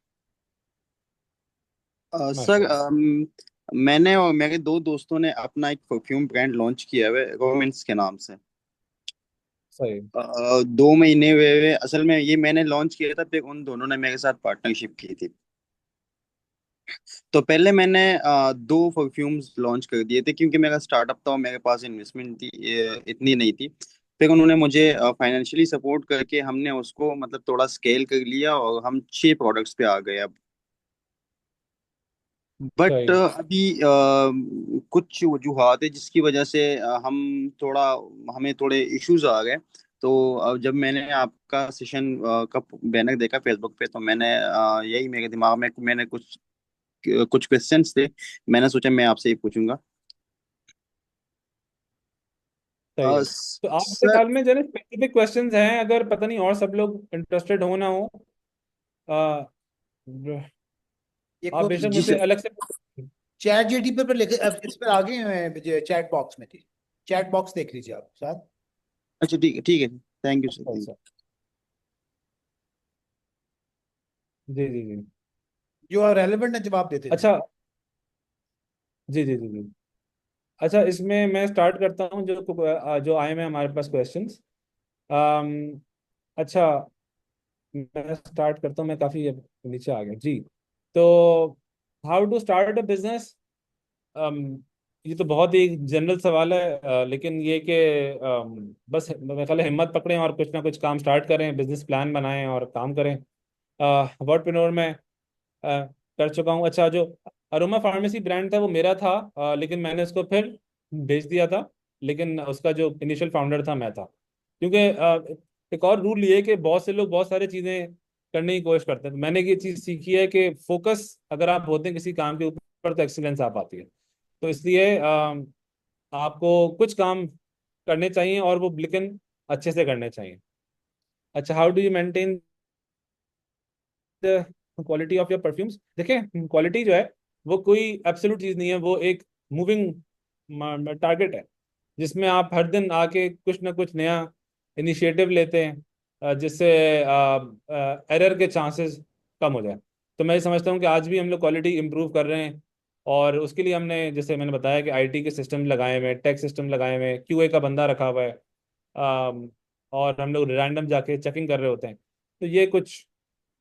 सर, माशाल्लाह। मैंने और मेरे दो दोस्तों ने अपना एक परफ्यूम ब्रांड लॉन्च किया है रोमेंस के नाम से। सही। 2 महीने हुए हुए असल में ये मैंने लॉन्च किया था, फिर उन दोनों ने मेरे साथ पार्टनरशिप की थी। तो पहले मैंने 2 परफ्यूम्स लॉन्च कर दिए थे क्योंकि मेरा स्टार्टअप था और मेरे पास इन्वेस्टमेंट थी इतनी नहीं थी। फिर उन्होंने मुझे फाइनेंशियली सपोर्ट करके हमने उसको मतलब थोड़ा स्केल कर लिया और हम 6 प्रोडक्ट्स पे आ गए अब। बट सही। अभी कुछ वजूहात है जिसकी वजह से हम थोड़ा हमें थोड़े इश्यूज आ गए। तो अब जब मैंने आपका सेशन का बैनर देखा फेसबुक पे, तो मैंने यही मेरे दिमाग में मैंने कुछ कुछ क्वेश्चंस थे। मैंने सोचा मैं आपसे ही पूछूंगा। सही है। तो आपके सर, ख्याल में जो है स्पेसिफिक क्वेश्चंस हैं, अगर पता नहीं और सब लोग इंटरेस्टेड हो ना हो, आ, एक आप वो बेशक जी मुझसे सर। अलग से। चैट जीटीपी पर लेके अब इस पर आगे हैं, चैट बॉक्स में थी। चैट बॉक्स देख लीजिए आप साथ। अच्छा, ठीक है, ठीक है। थैंक यू सर, अच्छा थैंक अच्छा। जी जी जी। जो रेलेवेंट है जवाब देते जाएं। अच्छा। जी जी जी जी। अच्छा, इसमें मैं स्टार्ट करता हूँ जो जो आए हैं हमारे पास क्वेश्चंस। अच्छा, मैं स्टार्ट करता हूँ, मैं काफ़ी नीचे आ गया जी। तो how to start a business, ये तो बहुत ही जनरल सवाल है, लेकिन ये कि बस मेरे ख्याल है हिम्मत पकड़ें और कुछ ना कुछ काम स्टार्ट करें, बिजनेस प्लान बनाएं और काम करें। वर्डप्रेन्योर में कर चुका हूँ। अच्छा, जो अरोमा फार्मेसी ब्रांड था वो मेरा था, लेकिन मैंने उसको फिर बेच दिया था। लेकिन उसका जो इनिशियल फाउंडर था मैं था, क्योंकि एक और रूल ये है कि बहुत से लोग बहुत सारी चीज़ें करने की कोशिश करते हैं। तो मैंने ये चीज़ सीखी है कि फोकस अगर आप होते हैं किसी काम के ऊपर तो एक्सीलेंस आ पाती है। तो इसलिए आपको कुछ काम करने चाहिए और वो लेकिन अच्छे से करने चाहिए। अच्छा, how do you maintain quality of your perfumes? देखिए, क्वालिटी जो है वो कोई एब्सोल्यूट चीज नहीं है, वो एक मूविंग टारगेट है, जिसमें आप हर दिन आके कुछ ना कुछ नया इनिशिएटिव लेते हैं, जिससे एरर के चांसेस कम हो जाए। तो मैं समझता हूँ कि आज भी हम लोग क्वालिटी इंप्रूव कर रहे हैं, और उसके लिए हमने, जैसे मैंने बताया, कि आईटी के सिस्टम लगाए हुए हैं, टेक सिस्टम लगाए हुए हैं, क्यूए का बंदा रखा हुआ है, और हम लोग रैंडम जाके चेकिंग कर रहे होते हैं। तो ये कुछ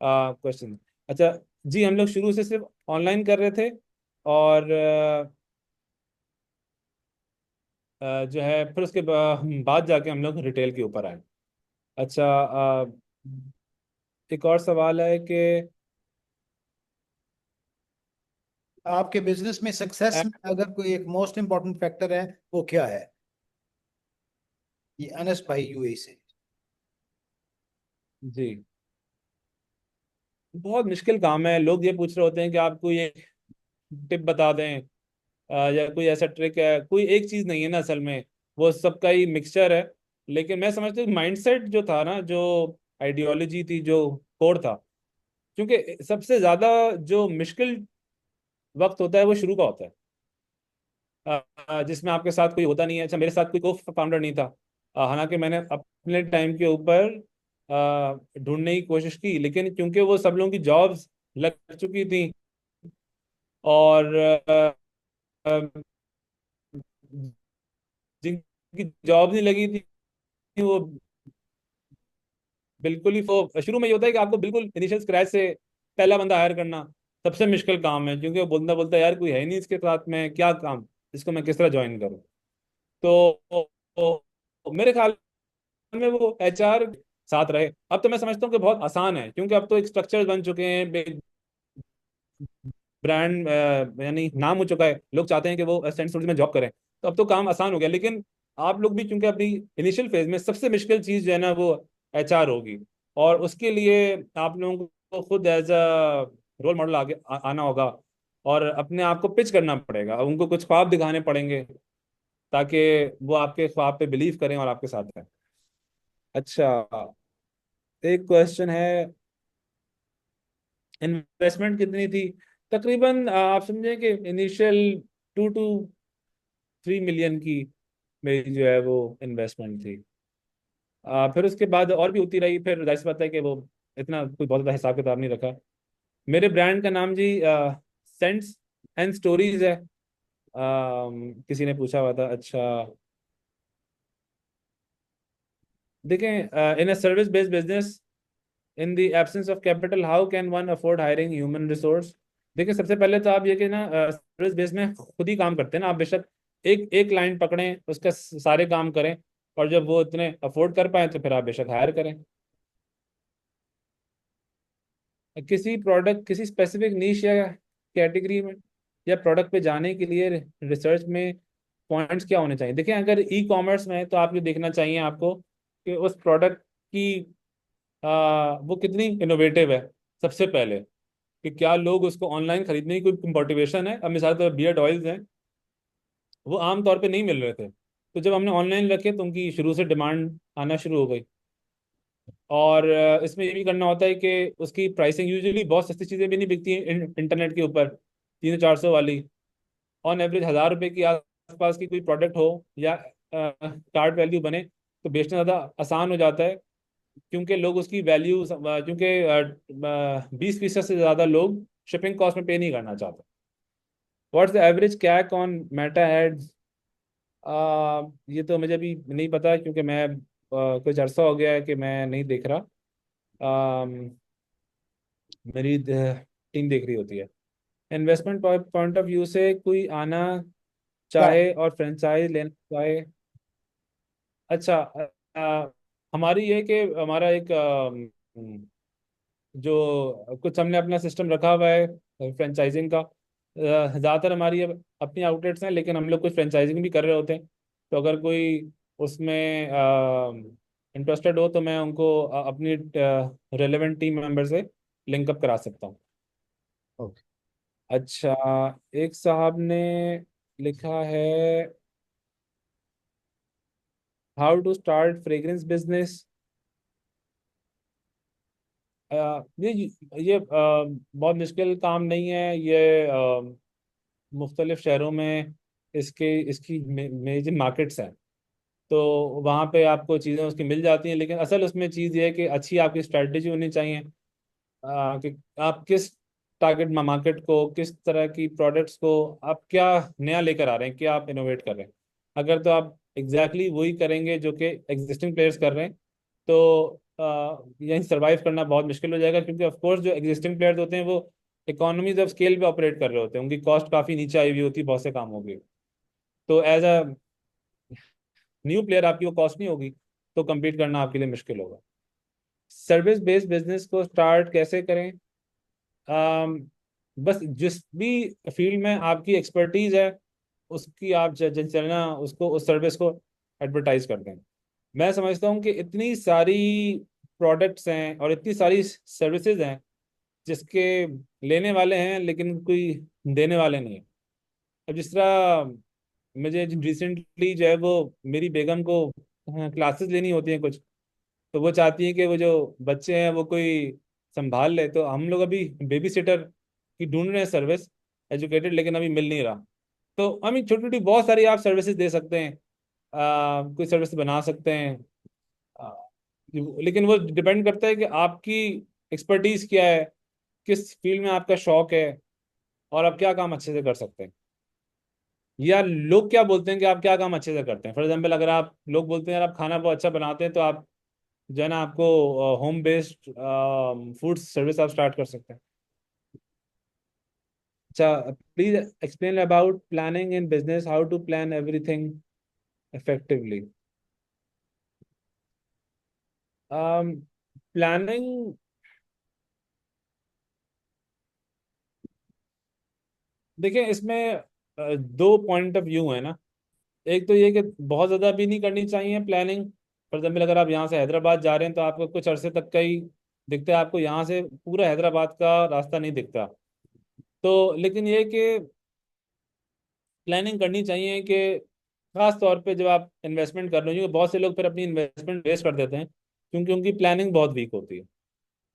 क्वेश्चन। अच्छा जी, हम लोग शुरू से सिर्फ ऑनलाइन कर रहे थे, और जो है फिर उसके बाद जाके हम लोग रिटेल के ऊपर आए। अच्छा, एक और सवाल है कि आपके बिजनेस में सक्सेस में अगर कोई एक मोस्ट इम्पोर्टेंट फैक्टर है, वो क्या है? ये अनस भाई यूएई से। जी, बहुत मुश्किल काम है। लोग ये पूछ रहे होते हैं कि आपको ये टिप बता दें, या कोई ऐसा ट्रिक है। कोई एक चीज नहीं है ना असल में, वो सबका ही मिक्सचर है। लेकिन मैं समझता हूँ माइंडसेट जो था ना, जो आइडियोलॉजी थी, जो कोर था, क्योंकि सबसे ज्यादा जो मुश्किल वक्त होता है वो शुरू का होता है, जिसमें आपके साथ कोई होता नहीं है। अच्छा, मेरे साथ कोई को फाउंडर नहीं था, हालांकि मैंने अपने टाइम के ऊपर ढूंढने की कोशिश की, लेकिन क्योंकि वो सब लोगों की जॉब्स लग चुकी थी, और जिनकी जॉब नहीं लगी थी वो बिल्कुल ही, वो शुरू में ये होता है कि आपको बिल्कुल इनिशियल स्क्रैच से पहला बंदा हायर करना सबसे मुश्किल काम है, क्योंकि वो बोलता बोलता यार कोई है ही नहीं इसके साथ में, क्या काम, इसको मैं किस तरह ज्वाइन करूँ। तो मेरे ख्याल में वो एचआर साथ रहे। अब तो मैं समझता हूँ कि बहुत आसान है, क्योंकि अब तो एक स्ट्रक्चर बन चुके हैं, ब्रांड यानी नाम हो चुका है, लोग चाहते हैं कि वो असिस्टेंट स्टूडियो में जॉब करें। तो अब तो काम आसान हो गया। लेकिन आप लोग भी, क्योंकि अपनी इनिशियल फेज में सबसे मुश्किल चीज जो है ना वो एचआर होगी, और उसके लिए आप लोगों को खुद एज अ रोल मॉडल आगे आना होगा, और अपने आप को पिच करना पड़ेगा, उनको कुछ ख्वाब दिखाने पड़ेंगे, ताकि वो आपके ख्वाब पे बिलीव करें और आपके साथ रहें। अच्छा, एक क्वेश्चन है, इन्वेस्टमेंट कितनी थी? तकरीबन आप समझे कि इनिशियल 2 to 3 मिलियन की मेरी जो है वो इन्वेस्टमेंट थी। फिर उसके बाद और भी होती रही, फिर जाहिर सी बात है कि वो इतना कोई बहुत ज़्यादा हिसाब किताब नहीं रखा। मेरे ब्रांड का नाम जी सेंट्स एंड स्टोरीज है। किसी ने पूछा हुआ था। अच्छा, देखें, in a service based business, in the absence of capital, how can one afford hiring human resource? देखिए, सबसे पहले तो आप ये कि ना सर्विस बेस में खुद ही काम करते हैं ना, आप बेशक एक एक लाइन पकड़ें, उसका सारे काम करें, और जब वो इतने अफोर्ड कर पाए तो फिर आप बेशक हायर करें। किसी प्रोडक्ट, किसी स्पेसिफिक नीश या कैटेगरी में या प्रोडक्ट पे जाने के लिए रिसर्च में पॉइंट्स क्या होने चाहिए? देखिए, अगर ई कॉमर्स में है तो आप ये देखना चाहिए आपको कि उस प्रोडक्ट की वो कितनी इनोवेटिव है, सबसे पहले, कि क्या लोग उसको ऑनलाइन खरीदने की कोई मोटिवेशन है। अब मिसाल के तौर बियर्ड ऑयल्स हैं, वो आम तौर पे नहीं मिल रहे थे, तो जब हमने ऑनलाइन रखे तो उनकी शुरू से डिमांड आना शुरू हो गई। और इसमें ये भी करना होता है कि उसकी प्राइसिंग, यूजुअली बहुत सस्ती चीज़ें भी नहीं बिकती हैं इंटरनेट के ऊपर, 300-400 वाली, ऑन एवरेज 1,000 रुपये की आसपास की कोई प्रोडक्ट हो, या कार्ड वैल्यू बने, तो बेचना ज़्यादा आसान हो जाता है, क्योंकि लोग उसकी वैल्यू, क्योंकि 20% से ज़्यादा लोग शिपिंग कॉस्ट में पे नहीं करना चाहते। What's the average CAC on Meta ads? ये तो मुझे भी नहीं पता, क्योंकि मैं कुछ अरसा हो गया है कि मैं नहीं देख रहा। अम, मेरी टीम देख रही होती है। इन्वेस्टमेंट पॉइंट ऑफ व्यू से कोई आना क्या? चाहे और फ्रेंचाइज लेना चाहे। अच्छा, हमारी ये कि हमारा एक जो कुछ हमने अपना सिस्टम रखा हुआ है फ्रेंचाइजिंग का। ज़्यादातर हमारी अब अपनी आउटलेट्स हैं, लेकिन हम लोग कुछ फ्रेंचाइजिंग भी कर रहे होते हैं। तो अगर कोई उसमें इंटरेस्टेड हो तो मैं उनको अपनी रेलेवेंट टीम मेंबर से लिंकअप करा सकता हूँ। ओके। अच्छा, एक साहब ने लिखा है, how to start fragrance business. ये बहुत मुश्किल काम नहीं है ये। मुख्तलिफ शहरों में इसकी मेजर मार्केट्स हैं। तो वहाँ पे आपको चीज़ें उसकी मिल जाती हैं, लेकिन असल उसमें चीज़ ये है कि अच्छी आपकी स्ट्रेटजी होनी चाहिए। कि आप किस टारगेट मार्केट को, किस तरह की प्रोडक्ट्स को आप क्या नया लेकर आ रहे हैं, क्या आप इनोवेट कर रहे हैं। अगर तो आप एग्जैक्टली वही करेंगे जो कि एग्जिस्टिंग प्लेयर्स कर रहे हैं, तो यहीं सरवाइव करना बहुत मुश्किल हो जाएगा, क्योंकि ऑफ कोर्स जो एग्जिस्टिंग प्लेयर्स होते हैं वो इकोनॉमीज ऑफ स्केल पे ऑपरेट कर रहे होते हैं, उनकी कॉस्ट काफ़ी नीचे आई हुई होती है बहुत से कामों की। तो एज अ न्यू प्लेयर आपकी वो कॉस्ट नहीं होगी, तो compete करना आपके लिए मुश्किल होगा। सर्विस बेस्ड बिजनेस को स्टार्ट कैसे करें? अम, बस जिस भी फील्ड में आपकी एक्सपर्टीज है, उसकी आप जनचलना उसको, उस सर्विस को एडवर्टाइज करते हैं। मैं समझता हूँ कि इतनी सारी प्रोडक्ट्स हैं और इतनी सारी सर्विसेज हैं जिसके लेने वाले हैं लेकिन कोई देने वाले नहीं है। अब जिस तरह मुझे रिसेंटली जो है वो मेरी बेगम को क्लासेस लेनी होती हैं कुछ, तो वो चाहती है कि वो जो बच्चे हैं वो कोई संभाल ले। तो हम लोग अभी बेबी सिटर की ढूंढ रहे हैं सर्विस, एजुकेटेड, लेकिन अभी मिल नहीं रहा। तो हम छोटी छोटी बहुत सारी आप सर्विसेज दे सकते हैं, कोई सर्विस बना सकते हैं। आ, लेकिन वो डिपेंड करता है कि आपकी एक्सपर्टीज क्या है, किस फील्ड में आपका शौक है, और आप क्या काम अच्छे से कर सकते हैं, या लोग क्या बोलते हैं कि आप क्या काम अच्छे से करते हैं। फॉर एग्जाम्पल, अगर आप लोग बोलते हैं यार आप खाना बहुत अच्छा बनाते हैं, तो आप जो है ना आपको होम बेस्ड फूड सर्विस आप स्टार्ट कर सकते हैं। अच्छा, please explain about planning in business, how to plan everything effectively. Planning, देखिए इसमें दो पॉइंट ऑफ व्यू है ना। एक तो ये कि बहुत ज़्यादा भी नहीं करनी चाहिए प्लानिंग। फॉर एग्जाम्पल, अगर आप यहाँ से हैदराबाद जा रहे हैं तो आपको कुछ अरसे तक का ही दिखता है, आपको यहाँ से पूरा हैदराबाद का रास्ता नहीं दिखता। तो लेकिन ये कि प्लानिंग करनी चाहिए कि खास तौर पे जब आप इन्वेस्टमेंट कर रहे हो, क्योंकि बहुत से लोग फिर अपनी इन्वेस्टमेंट वेस्ट कर देते हैं क्योंकि उनकी प्लानिंग बहुत वीक होती है।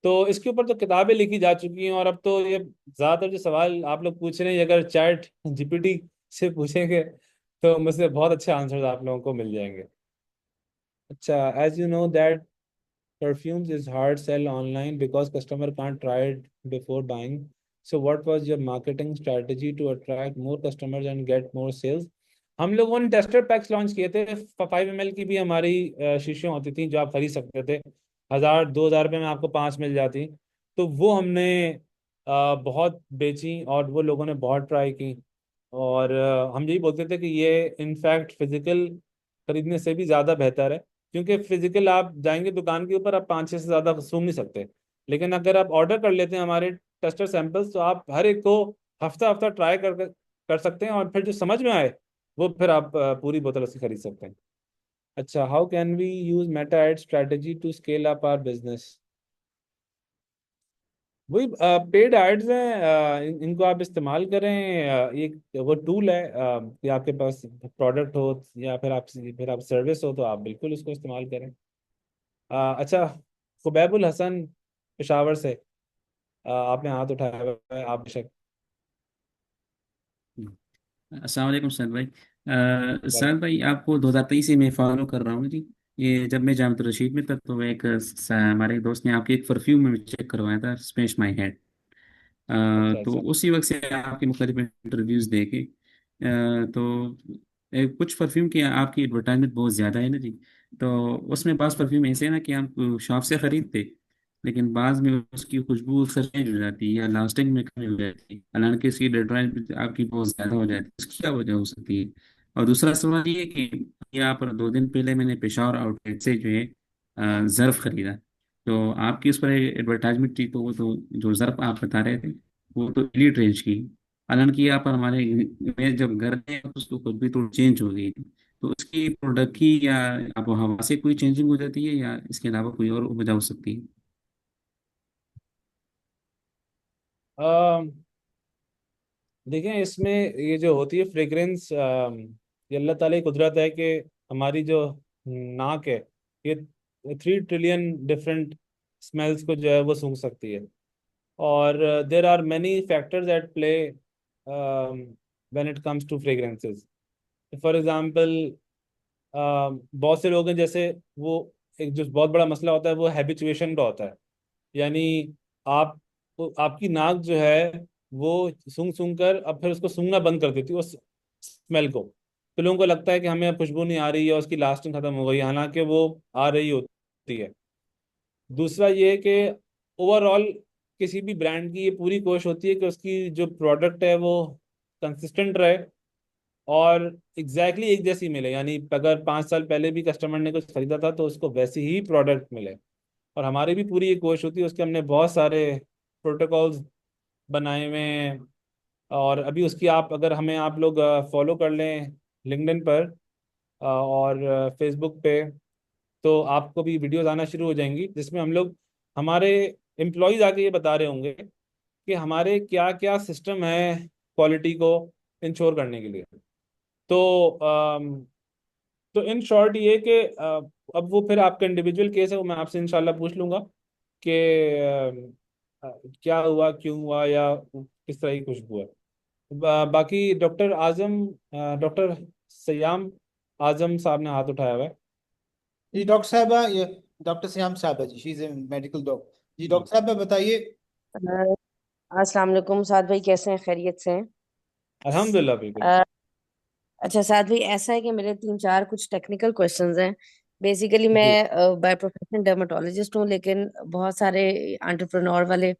तो इसके ऊपर तो किताबें लिखी जा चुकी हैं, और अब तो ये ज़्यादातर जो सवाल आप लोग पूछ रहे हैं, अगर चैट जीपीटी से पूछेंगे तो मुझसे बहुत अच्छे आंसर्स आप लोगों को मिल जाएंगे। अच्छा, as you know that perfumes is hard sell online because customer can't try it before buying. So what was your marketing strategy to attract more customers and get more sales? हम लोगों ने टेस्टर पैक्स लॉन्च किए थे। 5 ml की भी हमारी शीशियाँ होती थी जो आप खरीद सकते थे। 1000-2000 रुपये में आपको 5 मिल जाती। तो वो हमने बहुत बेची और वो लोगों ने बहुत ट्राई की। और हम यही बोलते थे कि ये इनफैक्ट फिजिकल खरीदने से भी ज़्यादा बेहतर है, क्योंकि फिजिकल आप जाएंगे दुकान के ऊपर, आप 5-6 से ज़्यादा सूंघ नहीं सकते। लेकिन अगर आप ऑर्डर कर लेते हैं हमारे टेस्टर सैंपल्स, तो आप हर एक को हफ्ता हफ्ता ट्राई कर सकते हैं, और फिर जो समझ में आए वो फिर आप पूरी बोतल उसकी खरीद सकते हैं। अच्छा, how can we use Meta ad strategy to scale up our business? वही पेड एड्स हैं, इनको आप इस्तेमाल करें। एक वो टूल है कि आपके पास प्रोडक्ट हो या फिर आप सर्विस हो, तो आप बिल्कुल उसको इस्तेमाल करें। अच्छा, खुबैबुल हसन पेशावर से आपने हाथ उठाया हुआ है, आप बेशक। अस्सलाम वालेकुम सर भाई। वाले। सर भाई, आपको 2023 से मैं फॉलो कर रहा हूँ जी। ये जब मैं जामत रशीद में था तो मैं हमारे एक दोस्त ने आपके एक परफ्यूम में चेक करवाया था, स्मेश माई हेड। अच्छा तो अच्छा। उसी वक्त से आपके मुख्तलिफ इंटरव्यूज़ देखे, तो कुछ परफ्यूम की आपकी एडवर्टाइजमेंट बहुत ज़्यादा है ना जी। तो उसमें बाज़ परफ्यूम ऐसे है ना कि हम शॉप से ख़रीदते, लेकिन बाद में उसकी खुशबू अक्सर चेंज हो जाती है या लास्टिंग में कमी हो जाती है, हालांकि इसकी एडवर्टाइजमेंट आपकी बहुत ज़्यादा हो जाती है। उसकी क्या वजह हो सकती है? और दूसरा सवाल ये है कि यहाँ पर 2 दिन पहले मैंने पेशावर आउटलेट से जो है ज़र्फ़ ख़रीदा। तो आपकी उस पर एडवर्टाइजमेंट थी, तो वो तो जो ज़र्फ़ आप बता रहे थे वो तो एलीट रेंज की, हालांकि यहाँ पर हमारे में जब घर में तो उसको खुद भी थोड़ी चेंज हो गई थी। तो उसकी प्रोडक्ट की या आबो हवा से कोई चेंजिंग हो जाती है या इसके अलावा कोई और वजह हो सकती है? देखें, इसमें ये जो होती है फ्रेग्रेंस, ये अल्लाह ताला की कुदरत है कि हमारी जो नाक है, ये 3 ट्रिलियन डिफरेंट स्मेल्स को जो है वो सूंघ सकती है। और there are many factors at play when it comes to fragrances. For example, बहुत से लोग हैं, जैसे वो एक जो बहुत बड़ा मसला होता है वो हैबिचुएशन का होता है। यानी आप आपकी नाक जो है वो सूंघ सूंघ कर अब फिर उसको सूंघना बंद कर देती है उस स्मेल को। तो लोगों को लगता है कि हमें अब खुशबू नहीं आ रही है, उसकी लास्टिंग खत्म हो गई, हालांकि वो आ रही होती है। दूसरा ये है कि ओवरऑल किसी भी ब्रांड की ये पूरी कोशिश होती है कि उसकी जो प्रोडक्ट है वो कंसिस्टेंट रहे और एग्जैक्टली एक जैसी मिले। यानी अगर 5 साल पहले भी कस्टमर ने कुछ खरीदा था तो उसको वैसी ही प्रोडक्ट मिले। और हमारी भी पूरी ये कोशिश होती है, उसके हमने बहुत सारे प्रोटोकॉल्स बनाए हुए हैं। और अभी उसकी आप अगर हमें आप लोग फॉलो कर लें लिंक्डइन पर और फेसबुक पे, तो आपको भी वीडियोस आना शुरू हो जाएंगी जिसमें हम लोग हमारे एम्प्लॉयज आके ये बता रहे होंगे कि हमारे क्या क्या सिस्टम है क्वालिटी को इंश्योर करने के लिए। तो तो इन शॉर्ट ये कि अब वो फिर आपका इंडिविजुअल केस है, वो मैं आपसे इंशाल्लाह पूछ लूंगा कि क्या हुआ, क्यों हुआ, या किस तरह की खुशबू है। बाकी डॉक्टर सयाम आजम साहब ने हाथ उठाया हुआ है। जी डॉक्टर साहबा, ये डॉक्टर श्याम साहबा ji, she is a medical doctor. जी जी, डॉक्टर साहबा बताइए। अस्सलाम वालेकुम साद भाई, कैसे हैं? खैरियत से हैं? अल्हम्दुलिल्लाह बिल्कुल। अ, अच्छा साद भाई, ऐसा है कि मेरे तीन चार कुछ टेक्निकल क्वेश्चंस हैं। बेसिकली जी मैं बाय प्रोफेशन डर्मेटोलॉजिस्ट हूँ, लेकिन बहुत सारे एंटरप्रेन्योर वाले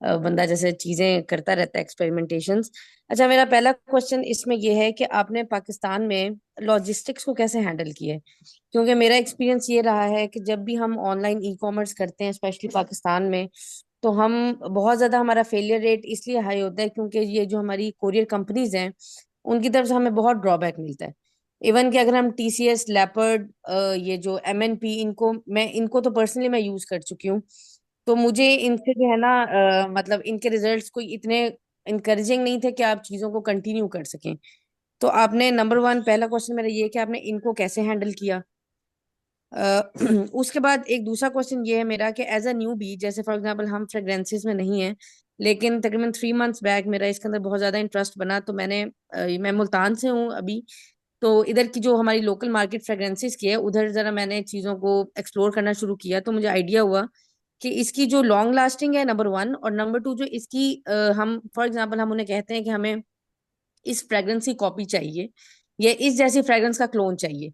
बंदा जैसे चीजें करता रहता है, एक्सपेरिमेंटेशंस। अच्छा, मेरा पहला क्वेश्चन इसमें यह है कि आपने पाकिस्तान में लॉजिस्टिक्स को कैसे हैंडल किया है? क्योंकि मेरा एक्सपीरियंस ये रहा है कि जब भी हम ऑनलाइन ई कॉमर्स करते हैं, स्पेशली पाकिस्तान में, तो हम बहुत ज्यादा हमारा फेलियर रेट इसलिए हाई होता है क्योंकि ये जो हमारी कोरियर कंपनीज हैं, उनकी तरफ से हमें बहुत ड्रॉबैक मिलता है। इवन कि अगर हम टीसीएस, लेपर्ड, ये जो एमएनपी, इनको तो पर्सनली मैं यूज कर चुकी हूँ। तो मुझे इनसे जो है ना, मतलब इनके रिजल्ट्स कोई इतने इनकरेजिंग नहीं थे कि आप चीजों को कंटिन्यू कर सकें। तो आपने नंबर वन, पहला क्वेश्चन मेरा ये है कि आपने इनको कैसे हैंडल किया। अ, उसके बाद एक दूसरा क्वेश्चन ये है मेरा कि एज अ न्यू बी, जैसे फॉर एग्जांपल हम फ्रेग्रेंसेस में नहीं है, लेकिन तकरीबन 3 मंथ्स बैक मेरा इसके अंदर बहुत ज्यादा इंटरेस्ट बना, तो मैं मुल्तान से हूँ अभी। तो इधर की जो हमारी लोकल मार्केट फ्रेग्रेंसेस की है, उधर जरा मैंने चीजों को एक्सप्लोर करना शुरू किया, तो मुझे आइडिया हुआ कि इसकी जो लॉन्ग लास्टिंग है, नंबर वन, और नंबर टू जो इसकी हम फॉर एग्जाम्पल हम उन्हें कहते हैं कि हमें इस फ्रेग्रेंस की कॉपी चाहिए या इस जैसी फ्रेग्रेंस का क्लोन चाहिए,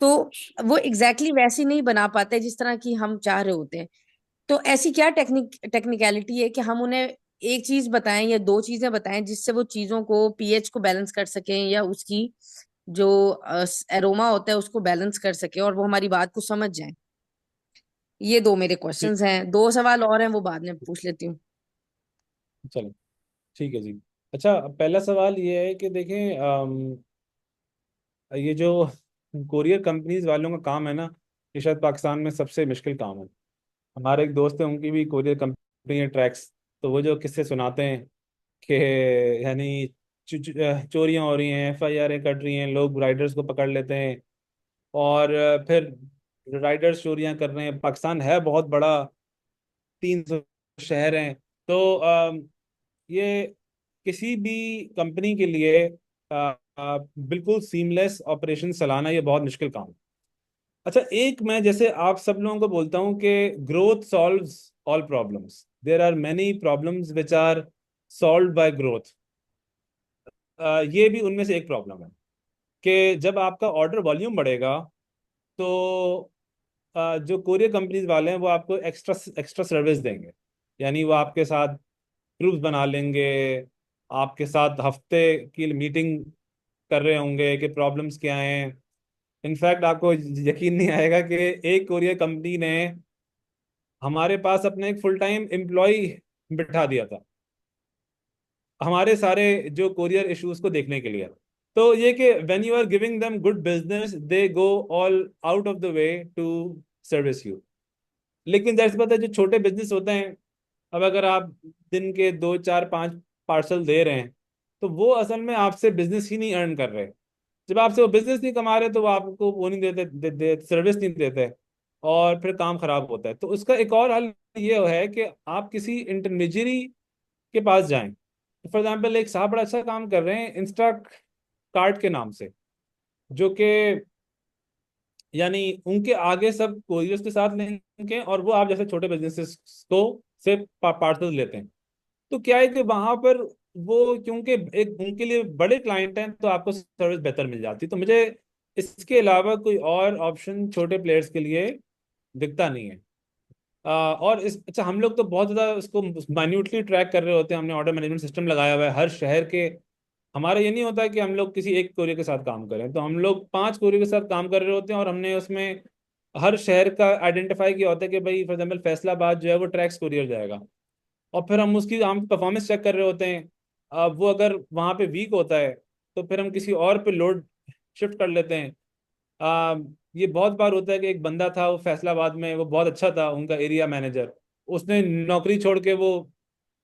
तो वो एग्जैक्टली वैसी नहीं बना पाते जिस तरह की हम चाह रहे होते हैं। तो ऐसी क्या टेक्निकलिटी है कि हम उन्हें एक चीज बताएं या दो चीजें बताएं जिससे वो चीजों को पीएच को बैलेंस कर सकें या उसकी जो एरोमा होता है उसको बैलेंस कर सके और वो हमारी बात को समझ जाए। ये दो मेरे जी, क्वेश्चंस हैं, दो सवाल और हैं, वो बाद में पूछ लेती हूँ। चलो ठीक है जी। अच्छा, पहला सवाल ये है कि देखें, ये जो कोरियर कंपनीज वालों का काम है ना, ये शायद पाकिस्तान में सबसे मुश्किल काम है। हमारे एक दोस्त है, उनकी भी कोरियर कंपनी है, ट्रैक्स। तो वो जो किस्से सुनाते हैं कि यानी चोरियां हो रही हैं, एफआईआर कट रही हैं, लोग राइडर्स को पकड़ लेते हैं और फिर राइडर्स चोरियां कर रहे हैं। पाकिस्तान है बहुत बड़ा, 300 शहर हैं। तो ये किसी भी कंपनी के लिए बिल्कुल सीमलेस ऑपरेशन चलाना ये बहुत मुश्किल काम है। अच्छा, एक मैं जैसे आप सब लोगों को बोलता हूँ कि growth solves all problems, there are many problems which are solved by growth. ये भी उनमें से एक प्रॉब्लम है कि जब आपका ऑर्डर वॉल्यूम बढ़ेगा तो जो कोरियर कंपनीज वाले हैं वो आपको एक्स्ट्रा एक्स्ट्रा सर्विस देंगे। यानी वो आपके साथ ग्रुप्स बना लेंगे, आपके साथ हफ्ते की मीटिंग कर रहे होंगे कि प्रॉब्लम्स क्या हैं। इनफैक्ट आपको यकीन नहीं आएगा कि एक कोरियर कंपनी ने हमारे पास अपने एक फुल टाइम एम्प्लॉय बिठा दिया था हमारे सारे जो कोरियर इश्यूज को देखने के लिए। तो ये कि when you are giving them good business they go all out of the way to service you. लेकिन जाहिर सी बात है जो छोटे बिजनेस होते हैं, अब अगर आप दिन के 2 4 5 पार्सल दे रहे हैं तो वो असल में आपसे बिजनेस ही नहीं अर्न कर रहे। जब आपसे वो बिजनेस नहीं कमा रहे तो वो आपको वो नहीं सर्विस नहीं देते और फिर काम खराब होता है। तो उसका एक और हल ये है कि आप किसी इंटरमीडियरी के पास जाएं। फॉर एग्जाम्पल एक साहब बड़ा अच्छा काम कर रहे हैं इंस्टा कार्ट के नाम से, जो कि यानी उनके आगे सब कोरियर्स के साथ लिंक है और वो आप जैसे छोटे बिजनेसेस को से पार्सल लेते हैं। तो क्या है कि वहां पर वो क्योंकि एक उनके लिए बड़े क्लाइंट हैं तो आपको सर्विस बेहतर मिल जाती है। तो मुझे इसके अलावा कोई और ऑप्शन छोटे प्लेयर्स के लिए दिखता नहीं है। और इस अच्छा हम लोग तो बहुत ज़्यादा उसको माइन्यूटली ट्रैक कर रहे होते हैं। हमने ऑर्डर मैनेजमेंट सिस्टम लगाया हुआ है हर शहर के। हमारा ये नहीं होता कि हम लोग किसी एक कोरियर के साथ काम करें, तो हम लोग 5 कोरियर के साथ काम कर रहे होते हैं और हमने उसमें हर शहर का आइडेंटिफाई किया होता है कि भाई फॉर एग्जाम्पल फैसलाबाद जो है वो ट्रैक्स कोरियर जाएगा। और फिर हम परफॉर्मेंस चेक कर रहे होते हैं। वो अगर वहाँ पे वीक होता है तो फिर हम किसी और पे लोड शिफ्ट कर लेते हैं। आ, ये बहुत बार होता है कि एक बंदा था वो फैसलाबाद में, वो बहुत अच्छा था उनका एरिया मैनेजर, उसने नौकरी छोड़ के वो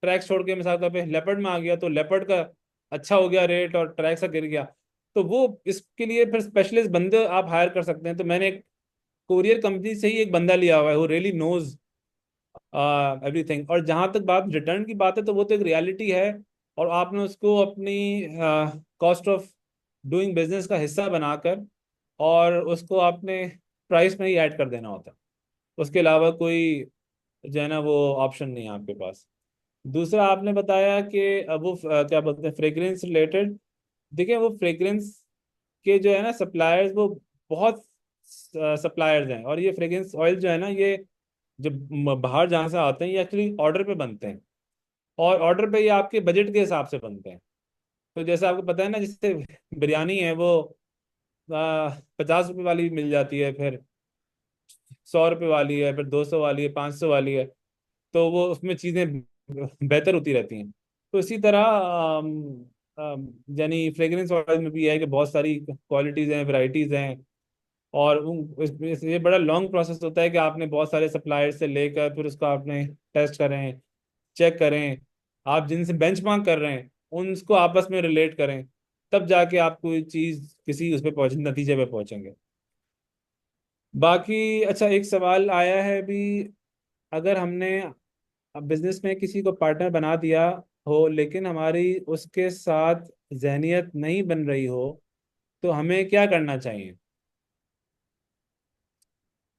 ट्रैक्स छोड़ के मिसाल के तौर पे लेपर्ड में आ गया, तो लेपर्ड का अच्छा हो गया रेट और ट्रैक्स का गिर गया। तो वो इसके लिए फिर स्पेशलिस्ट बंदे आप हायर कर सकते हैं। तो मैंने एक कोरियर कंपनी से ही एक बंदा लिया हुआ है वो रियली नोज एवरीथिंग। और जहां तक बात रिटर्न की बात है तो वो तो एक रियलिटी है और आपने उसको अपनी कॉस्ट ऑफ डूइंग बिजनेस का हिस्सा बनाकर और उसको आपने प्राइस में ही ऐड कर देना होता है। उसके अलावा कोई जो है ना वो ऑप्शन नहीं है आपके पास। दूसरा आपने बताया कि वो क्या बोलते हैं फ्रेग्रेंस रिलेटेड। देखिए वो फ्रेग्रेंस के जो है ना सप्लायर्स वो बहुत सप्लायर्स हैं और ये फ्रेग्रेंस ऑयल जो है ना ये जब बाहर जहाँ से आते हैं ये एक्चुअली ऑर्डर पे बनते हैं और ऑर्डर पे ये आपके बजट के हिसाब से बनते हैं। तो जैसे आपको पता है ना जिससे बिरयानी है वो 50 रुपये वाली मिल जाती है, फिर 100 रुपये वाली है, फिर 200 वाली है, 500 वाली है। तो वो उसमें चीज़ें बेहतर होती रहती हैं। तो इसी तरह यानी फ्रेग्रेंस ऑयल में भी है कि बहुत सारी क्वालिटीज़ हैं, वैरायटीज़ हैं। और ये बड़ा लॉन्ग प्रोसेस होता है कि आपने बहुत सारे सप्लायर से लेकर फिर उसको आपने टेस्ट करें, चेक करें, आप जिनसे बेंचमार्क कर रहे हैं उनको आपस में रिलेट करें, तब जाके आप कोई चीज़ किसी उस पे पहुंचे नतीजे पे पहुंचेंगे। बाकी अच्छा एक सवाल आया है अभी, अगर हमने बिजनेस में किसी को पार्टनर बना दिया हो लेकिन हमारी उसके साथ जहनियत नहीं बन रही हो तो हमें क्या करना चाहिए?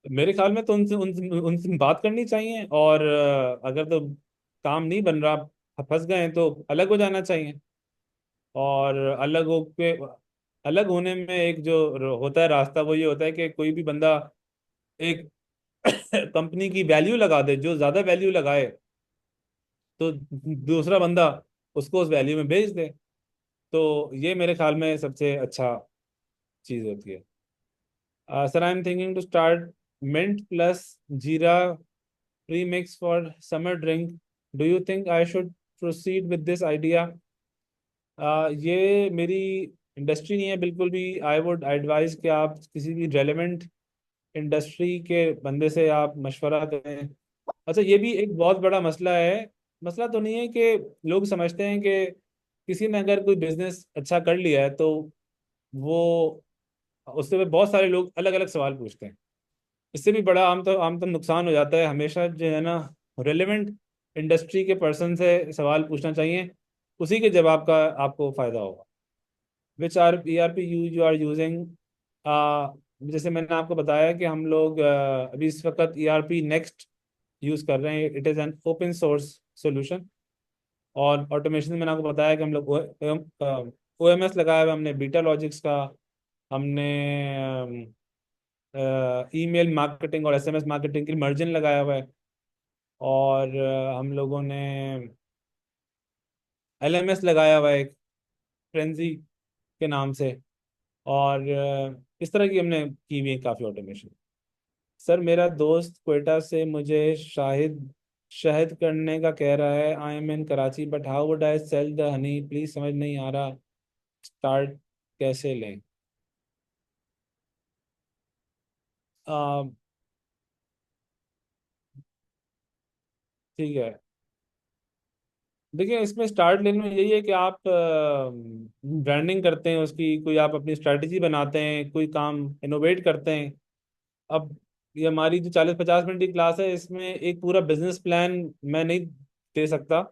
मेरे ख्याल में तो उनसे उनसे उनसे बात करनी चाहिए और अगर तो काम नहीं बन रहा, फंस गए हैं, तो अलग हो जाना चाहिए। और अलग होने में एक जो होता है रास्ता वो ये होता है कि कोई भी बंदा एक कंपनी की वैल्यू लगा दे, जो ज्यादा वैल्यू लगाए तो दूसरा बंदा उसको उस वैल्यू में बेच दे। तो ये मेरे ख्याल में सबसे अच्छा चीज होती है। Sir I am thinking to start mint plus jeera premix for summer drink. Do you think I should proceed with this idea? ये मेरी इंडस्ट्री नहीं है बिल्कुल भी। आई वुड एडवाइज कि आप किसी भी रेलेवेंट इंडस्ट्री के बंदे से आप मशवरा करें। अच्छा ये भी एक बहुत बड़ा मसला है। मसला तो नहीं है कि लोग समझते हैं कि किसी ने अगर कोई बिजनेस अच्छा कर लिया है तो वो उससे पे बहुत सारे लोग अलग अलग सवाल पूछते हैं। इससे भी बड़ा आम तो नुकसान हो जाता है। हमेशा जो है ना रेलेवेंट इंडस्ट्री के पर्सन से सवाल पूछना चाहिए, उसी के जवाब का आपको फायदा होगा। Which are ERP you are using? जैसे मैंने आपको बताया कि हम लोग अभी इस वक्त ERP नेक्स्ट यूज कर रहे हैं। It is an open source solution और ऑटोमेशन में मैंने आपको बताया कि हम लोग OMS लगाया हुआ है, हमने बीटा लॉजिक्स का, हमने ईमेल मार्केटिंग और SMS मार्केटिंग के लिए मर्जन लगाया हुआ है, और हम लोगों ने LMS लगाया हुआ है एक फ्रेंजी के नाम से, और इस तरह की हमने की हुई है काफ़ी ऑटोमेशन। सर मेरा दोस्त क्वेटा से मुझे शाहिद शहद करने का कह रहा है। I am in Karachi but how would I sell the honey, please समझ नहीं आ रहा, स्टार्ट कैसे लें। आ, ठीक है, देखिए इसमें स्टार्ट लेने में यही है कि आप ब्रांडिंग करते हैं उसकी, कोई आप अपनी स्ट्रैटेजी बनाते हैं, कोई काम इनोवेट करते हैं। अब ये हमारी जो 40-50 मिनट की क्लास है, इसमें एक पूरा बिजनेस प्लान मैं नहीं दे सकता,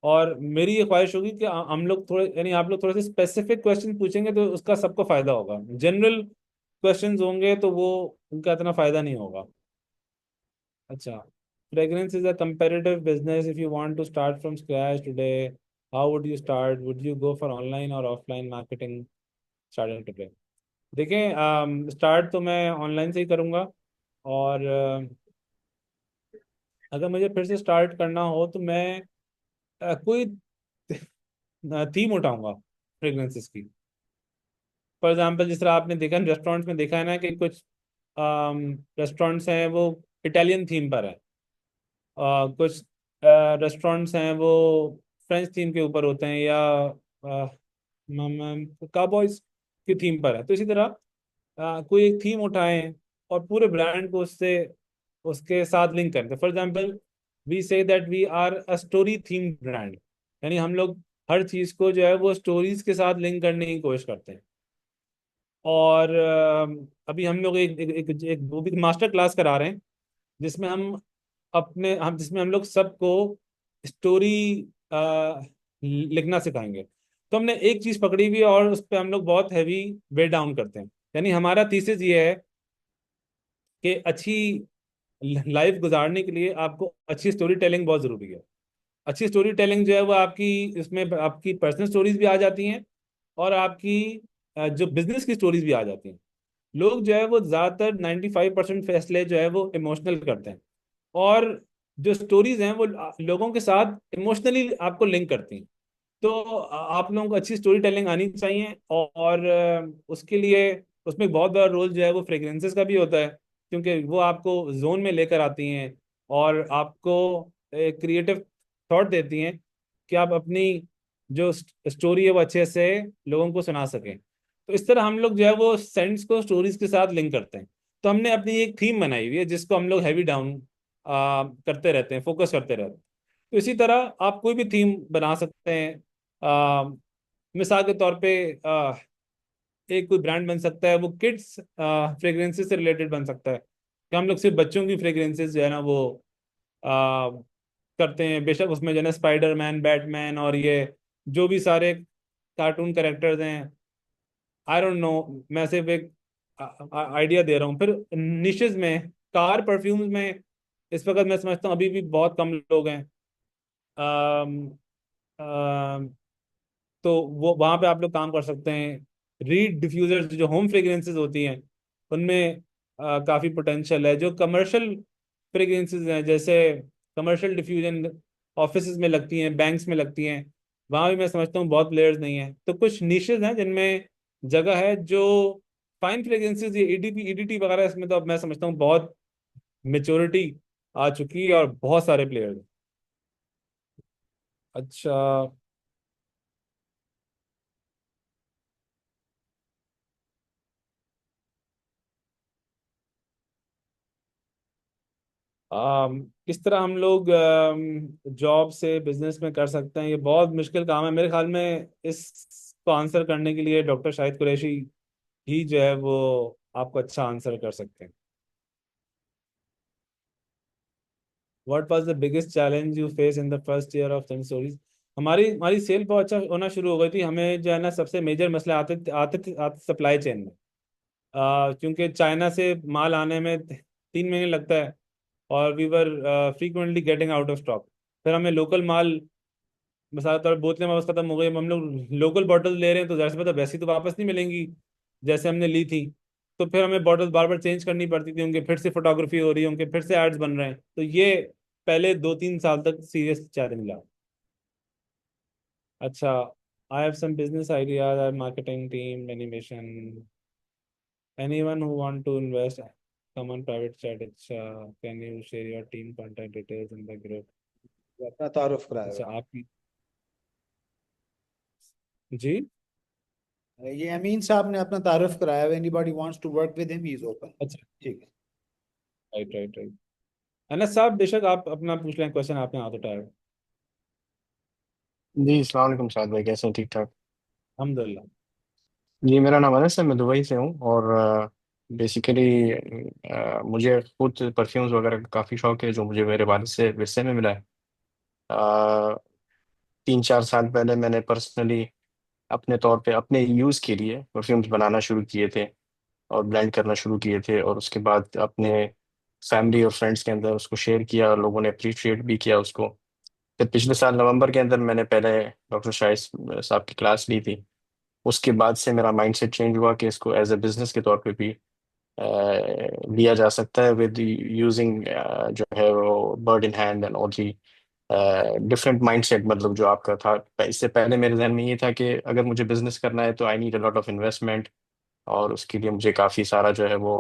और मेरी ये ख्वाहिश होगी कि हम लोग थोड़े, यानी आप लोग थोड़े से स्पेसिफिक क्वेश्चन पूछेंगे तो उसका सबको फायदा होगा। जनरल क्वेश्चंस होंगे तो वो उनका इतना फायदा नहीं होगा। अच्छा, fragrance is a competitive business. If you want to start from scratch today, how would you start? Would you go for online or offline marketing starting today? देखें, स्टार्ट तो मैं ऑनलाइन से ही करूँगा, और अगर मुझे फिर से स्टार्ट करना हो तो मैं कोई थीम उठाऊंगा फ्रेग्रेंसेस की। फॉर एग्जांपल जिस तरह आपने देखा रेस्टोरेंट्स में देखा है ना कि कुछ रेस्टोरेंट्स हैं वो इटालियन थीम पर है, कुछ रेस्टोरेंट्स हैं वो फ्रेंच थीम के ऊपर होते हैं, या काबॉयज की थीम पर है। तो इसी तरह कोई एक थीम उठाएं और पूरे ब्रांड को उससे उसके साथ लिंक करें। For example we say that we are a story theme brand, यानी हम लोग हर चीज को जो है वो स्टोरीज के साथ लिंक करने की कोशिश करते हैं। और अभी हम लोग एक वो भी मास्टर क्लास करा रहे हैं, जिसमें हम जिसमें हम लोग सबको स्टोरी लिखना सिखाएंगे। तो हमने एक चीज पकड़ी हुई है और उस पर हम लोग बहुत हैवी वेट डाउन करते हैं। यानी हमारा थीसिस ये है कि अच्छी लाइफ गुजारने के लिए आपको अच्छी स्टोरी टेलिंग बहुत जरूरी है। अच्छी स्टोरी टेलिंग जो है वो आपकी, इसमें आपकी पर्सनल स्टोरीज भी आ जाती हैं, और आपकी जो बिजनेस की स्टोरीज भी आ जाती हैं। लोग जो है वो ज्यादातर 95% फैसले जो है वो इमोशनल करते हैं, और जो स्टोरीज हैं वो लोगों के साथ इमोशनली आपको लिंक करती हैं। तो आप लोगों को अच्छी स्टोरी टेलिंग आनी चाहिए, और उसके लिए उसमें बहुत बड़ा रोल जो है वो फ्रेग्रेंसेस का भी होता है, क्योंकि वो आपको जोन में लेकर आती हैं और आपको एक क्रिएटिव थॉट देती हैं कि आप अपनी जो स्टोरी है वो अच्छे से लोगों को सुना सकें। तो इस तरह हम लोग जो है वो सेंट्स को स्टोरीज के साथ लिंक करते हैं। तो हमने अपनी एक थीम बनाई हुई है जिसको हम लोग हैवी डाउन करते रहते हैं, फोकस करते रहते हैं। तो इसी तरह आप कोई भी थीम बना सकते हैं। मिसाल के तौर पे एक कोई ब्रांड बन सकता है, वो किड्स फ्रेग्रेंसेस से रिलेटेड बन सकता है, कि हम लोग सिर्फ बच्चों की फ्रेग्रेंसेस जो है ना वो आ, करते हैं। बेशक उसमें जो है ना स्पाइडरमैन, बैटमैन और ये जो भी सारे कार्टून कैरेक्टर्स हैं, आई डोंट नो, मैं सिर्फ एक आइडिया दे रहा हूँ। फिर निशेज में कार परफ्यूम्स में इस वक्त मैं समझता हूँ अभी भी बहुत कम लोग हैं। अम, तो वो वहां पे आप लोग काम कर सकते हैं। रीड डिफ्यूजर्स जो होम फ्रेग्रेंसेस होती हैं उनमें काफी पोटेंशियल है। जो कमर्शियल फ्रेग्रेंसेस हैं, जैसे कमर्शियल डिफ्यूजन ऑफिसेज में लगती हैं, बैंक्स में लगती हैं, वहां भी मैं समझता हूँ बहुत प्लेयर्स नहीं हैं। तो कुछ निशेज हैं जिनमें जगह है। जो फाइन फ्रेग्रेंसेस, ये EDT वगैरह, इसमें तो अब मैं समझता हूँ बहुत मेच्योरिटी आ चुकी है और बहुत सारे प्लेयर्स हैं। अच्छा, किस तरह हम लोग जॉब से बिजनेस में कर सकते हैं, ये बहुत मुश्किल काम है मेरे ख्याल में। इसको आंसर करने के लिए डॉक्टर शाहिद कुरैशी ही जो है वो आपको अच्छा आंसर कर सकते हैं। What was the biggest challenge you face in the first year of sensories. हमारी हमारी सेल बहुत अच्छा होना शुरू हो गई थी। हमें जो है ना सबसे मेजर मसले आते सप्लाई चेन में, क्योंकि चाइना से माल आने में 3 महीने लगता है, और we were frequently getting out of stock. फिर हमें लोकल माल मिसाल के तौर पर बोतलें वापस खत्म हो गई, हम लोग लोकल बॉटल ले रहे हैं तो ज़ाहिर सी बात है वैसी तो वापस नहीं मिलेंगी जैसे हमने ली थी। तो फिर हमें बॉटल बार बार चेंज करनी पड़ती थी, उनके फिर से फोटोग्राफी हो रही है, उनके फिर से एड्स बन रहे हैं। तो ये पहले 2-3 साल तक सीरियस चैलेंज रहा। अच्छा, I have some business ideas, I have marketing team, animation, anyone who want to invest, come on private chat. अच्छा, can you share your team contact details in the group? ये अपना तारुफ कराया अच्छा, हुआ आपकी जी। है। ये अमीन साहब ने अपना तारुफ कराया हुआ, anybody wants to work with him, he is open. अच्छा, ठीक है। Right right right. अनस साहब बेशक आप अपना पूछ लें क्वेश्चन, आपने हाथ उठाया। जी अस्सलाम वालेकुम साद भाई, कैसे हैं? ठीक ठाक। अल्हम्दुलिल्लाह। जी मेरा नाम अनस है, मैं दुबई से हूँ। और बेसिकली मुझे खुद परफ्यूम्स वगैरह का काफ़ी शौक है, जो मुझे मेरे वालिद से विरसे में मिला है। 3-4 साल पहले मैंने पर्सनली अपने तौर पे अपने यूज़ के लिए परफ्यूम्स बनाना शुरू किए थे और ब्लेंड करना शुरू किए थे, और उसके बाद अपने फैमिली और फ्रेंड्स के अंदर उसको शेयर किया और लोगों ने अप्रिशिएट भी किया उसको। फिर पिछले साल नवंबर के अंदर मैंने पहले डॉक्टर शाहिद साहब की क्लास ली थी। उसके बाद से मेरा माइंडसेट चेंज हुआ कि इसको एज ए बिजनेस के तौर पे भी लिया जा सकता है, विद यूजिंग जो है वो bird in hand and all the different mindset. मतलब जो आपका था, इससे पहले मेरे जहन में ये था कि अगर मुझे बिजनेस करना है तो I need a lot of investment, और उसके लिए मुझे काफ़ी सारा जो है वो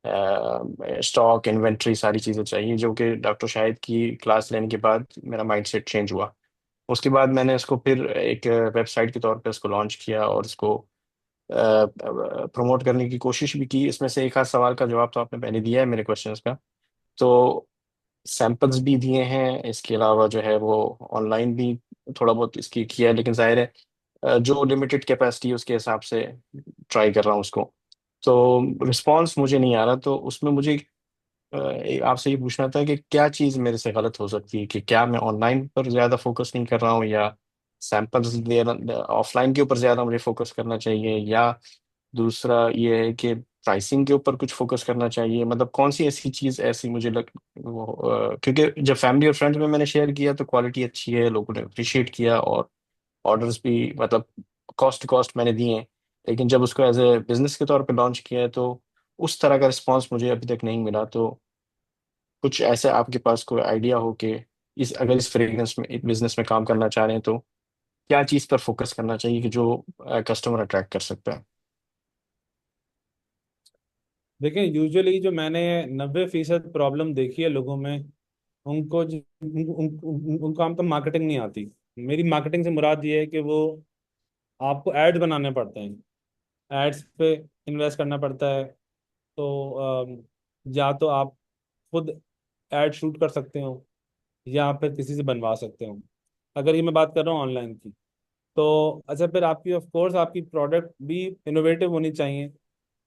स्टॉक इन्वेंट्री सारी चीज़ें चाहिए, जो कि डॉक्टर शाहिद की क्लास लेने के बाद मेरा माइंडसेट चेंज हुआ। उसके बाद मैंने इसको फिर एक वेबसाइट के तौर पे इसको लॉन्च किया और इसको प्रमोट करने की कोशिश भी की। इसमें से एक आध सवाल का जवाब तो आपने पहले दिया है मेरे क्वेश्चंस का। तो सैंपल्स भी दिए हैं, इसके अलावा जो है वो ऑनलाइन भी थोड़ा बहुत इसकी किया है, लेकिन जाहिर है जो लिमिटेड कैपेसिटी है उसके हिसाब से ट्राई कर रहा हूँ उसको। तो रिस्पांस मुझे नहीं आ रहा, तो उसमें मुझे आपसे ये पूछना था कि क्या चीज़ मेरे से गलत हो सकती है, कि क्या मैं ऑनलाइन पर ज़्यादा फोकस नहीं कर रहा हूँ, या सैंपल्स ऑफलाइन के ऊपर ज़्यादा मुझे फोकस करना चाहिए, या दूसरा ये है कि प्राइसिंग के ऊपर कुछ फोकस करना चाहिए। मतलब कौन सी ऐसी चीज़ ऐसी मुझे क्योंकि जब फैमिली और फ्रेंड्स में मैंने शेयर किया तो क्वालिटी अच्छी है, लोगों ने अप्रिशिएट किया, और ऑर्डर्स भी मतलब कॉस्ट कॉस्ट मैंने दिए हैं। लेकिन जब उसको एज ए बिजनेस के तौर पे लॉन्च किया है तो उस तरह का रिस्पांस मुझे अभी तक नहीं मिला। तो कुछ ऐसे आपके पास कोई आइडिया हो कि इस फ्रेग्रेंस में एक बिजनेस में काम करना चाह रहे हैं तो क्या चीज़ पर फोकस करना चाहिए कि जो कस्टमर अट्रैक्ट कर सकता है? देखिए, यूजुअली जो मैंने 90% प्रॉब्लम देखी है लोगों में, उनको उनको आम तो मार्केटिंग नहीं आती। मेरी मार्केटिंग से मुराद ये है कि वो आपको एड्स बनाने पड़ते हैं, एड्स पे इन्वेस्ट करना पड़ता है। तो या तो आप खुद एड शूट कर सकते हो या फिर किसी से बनवा सकते हो, अगर ये मैं बात कर रहा हूँ ऑनलाइन की। तो अच्छा, फिर आपकी ऑफ कोर्स आपकी प्रोडक्ट भी इनोवेटिव होनी चाहिए।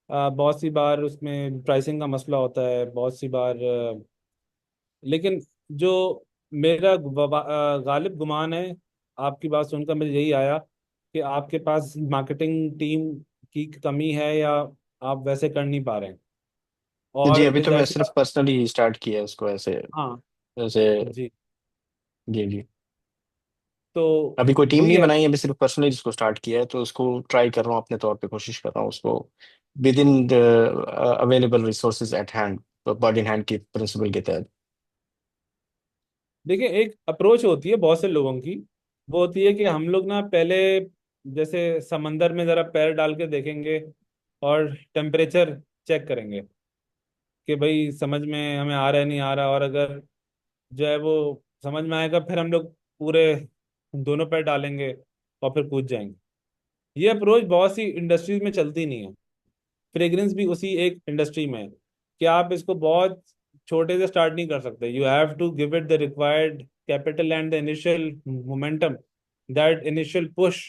बहुत सी बार उसमें प्राइसिंग का मसला होता है, बहुत सी बार लेकिन जो मेरा गालिब गुमान है, आपकी बात सुनकर मुझे यही आया कि आपके पास मार्केटिंग टीम की कमी है, या आप वैसे कर नहीं पा रहे हैं। जी और अभी फिर तो मैं जाहिर सी सिर्फ बात। पर्सनली स्टार्ट किया है इसको ऐसे हाँ ऐसे। जी। जी जी। तो अभी कोई टीम वही नहीं है। बनाई है, अभी सिर्फ पर्सनली जिसको स्टार्ट किया है, तो उसको ट्राई कर रहा हूँ अपने तौर पे, कोशिश कर रहा हूँ उसको with in the available resources eight hand, bird in hand के प्रिंसिपल के तहत। देखिए, एक अप्रोच होती है बहुत से लोगों की, वो होती है कि हम लोग ना पहले जैसे समंदर में जरा पैर डाल के देखेंगे और टेम्परेचर चेक करेंगे कि भाई समझ में हमें आ रहा है नहीं आ रहा, और अगर जो है वो समझ में आएगा फिर हम लोग पूरे दोनों पैर डालेंगे और फिर कूद जाएंगे। ये अप्रोच बहुत सी इंडस्ट्रीज में चलती नहीं है। फ्रेग्रेंस भी उसी एक इंडस्ट्री में है कि आप इसको बहुत छोटे से स्टार्ट नहीं कर सकते। You have to give it the required capital and the initial momentum, that initial push,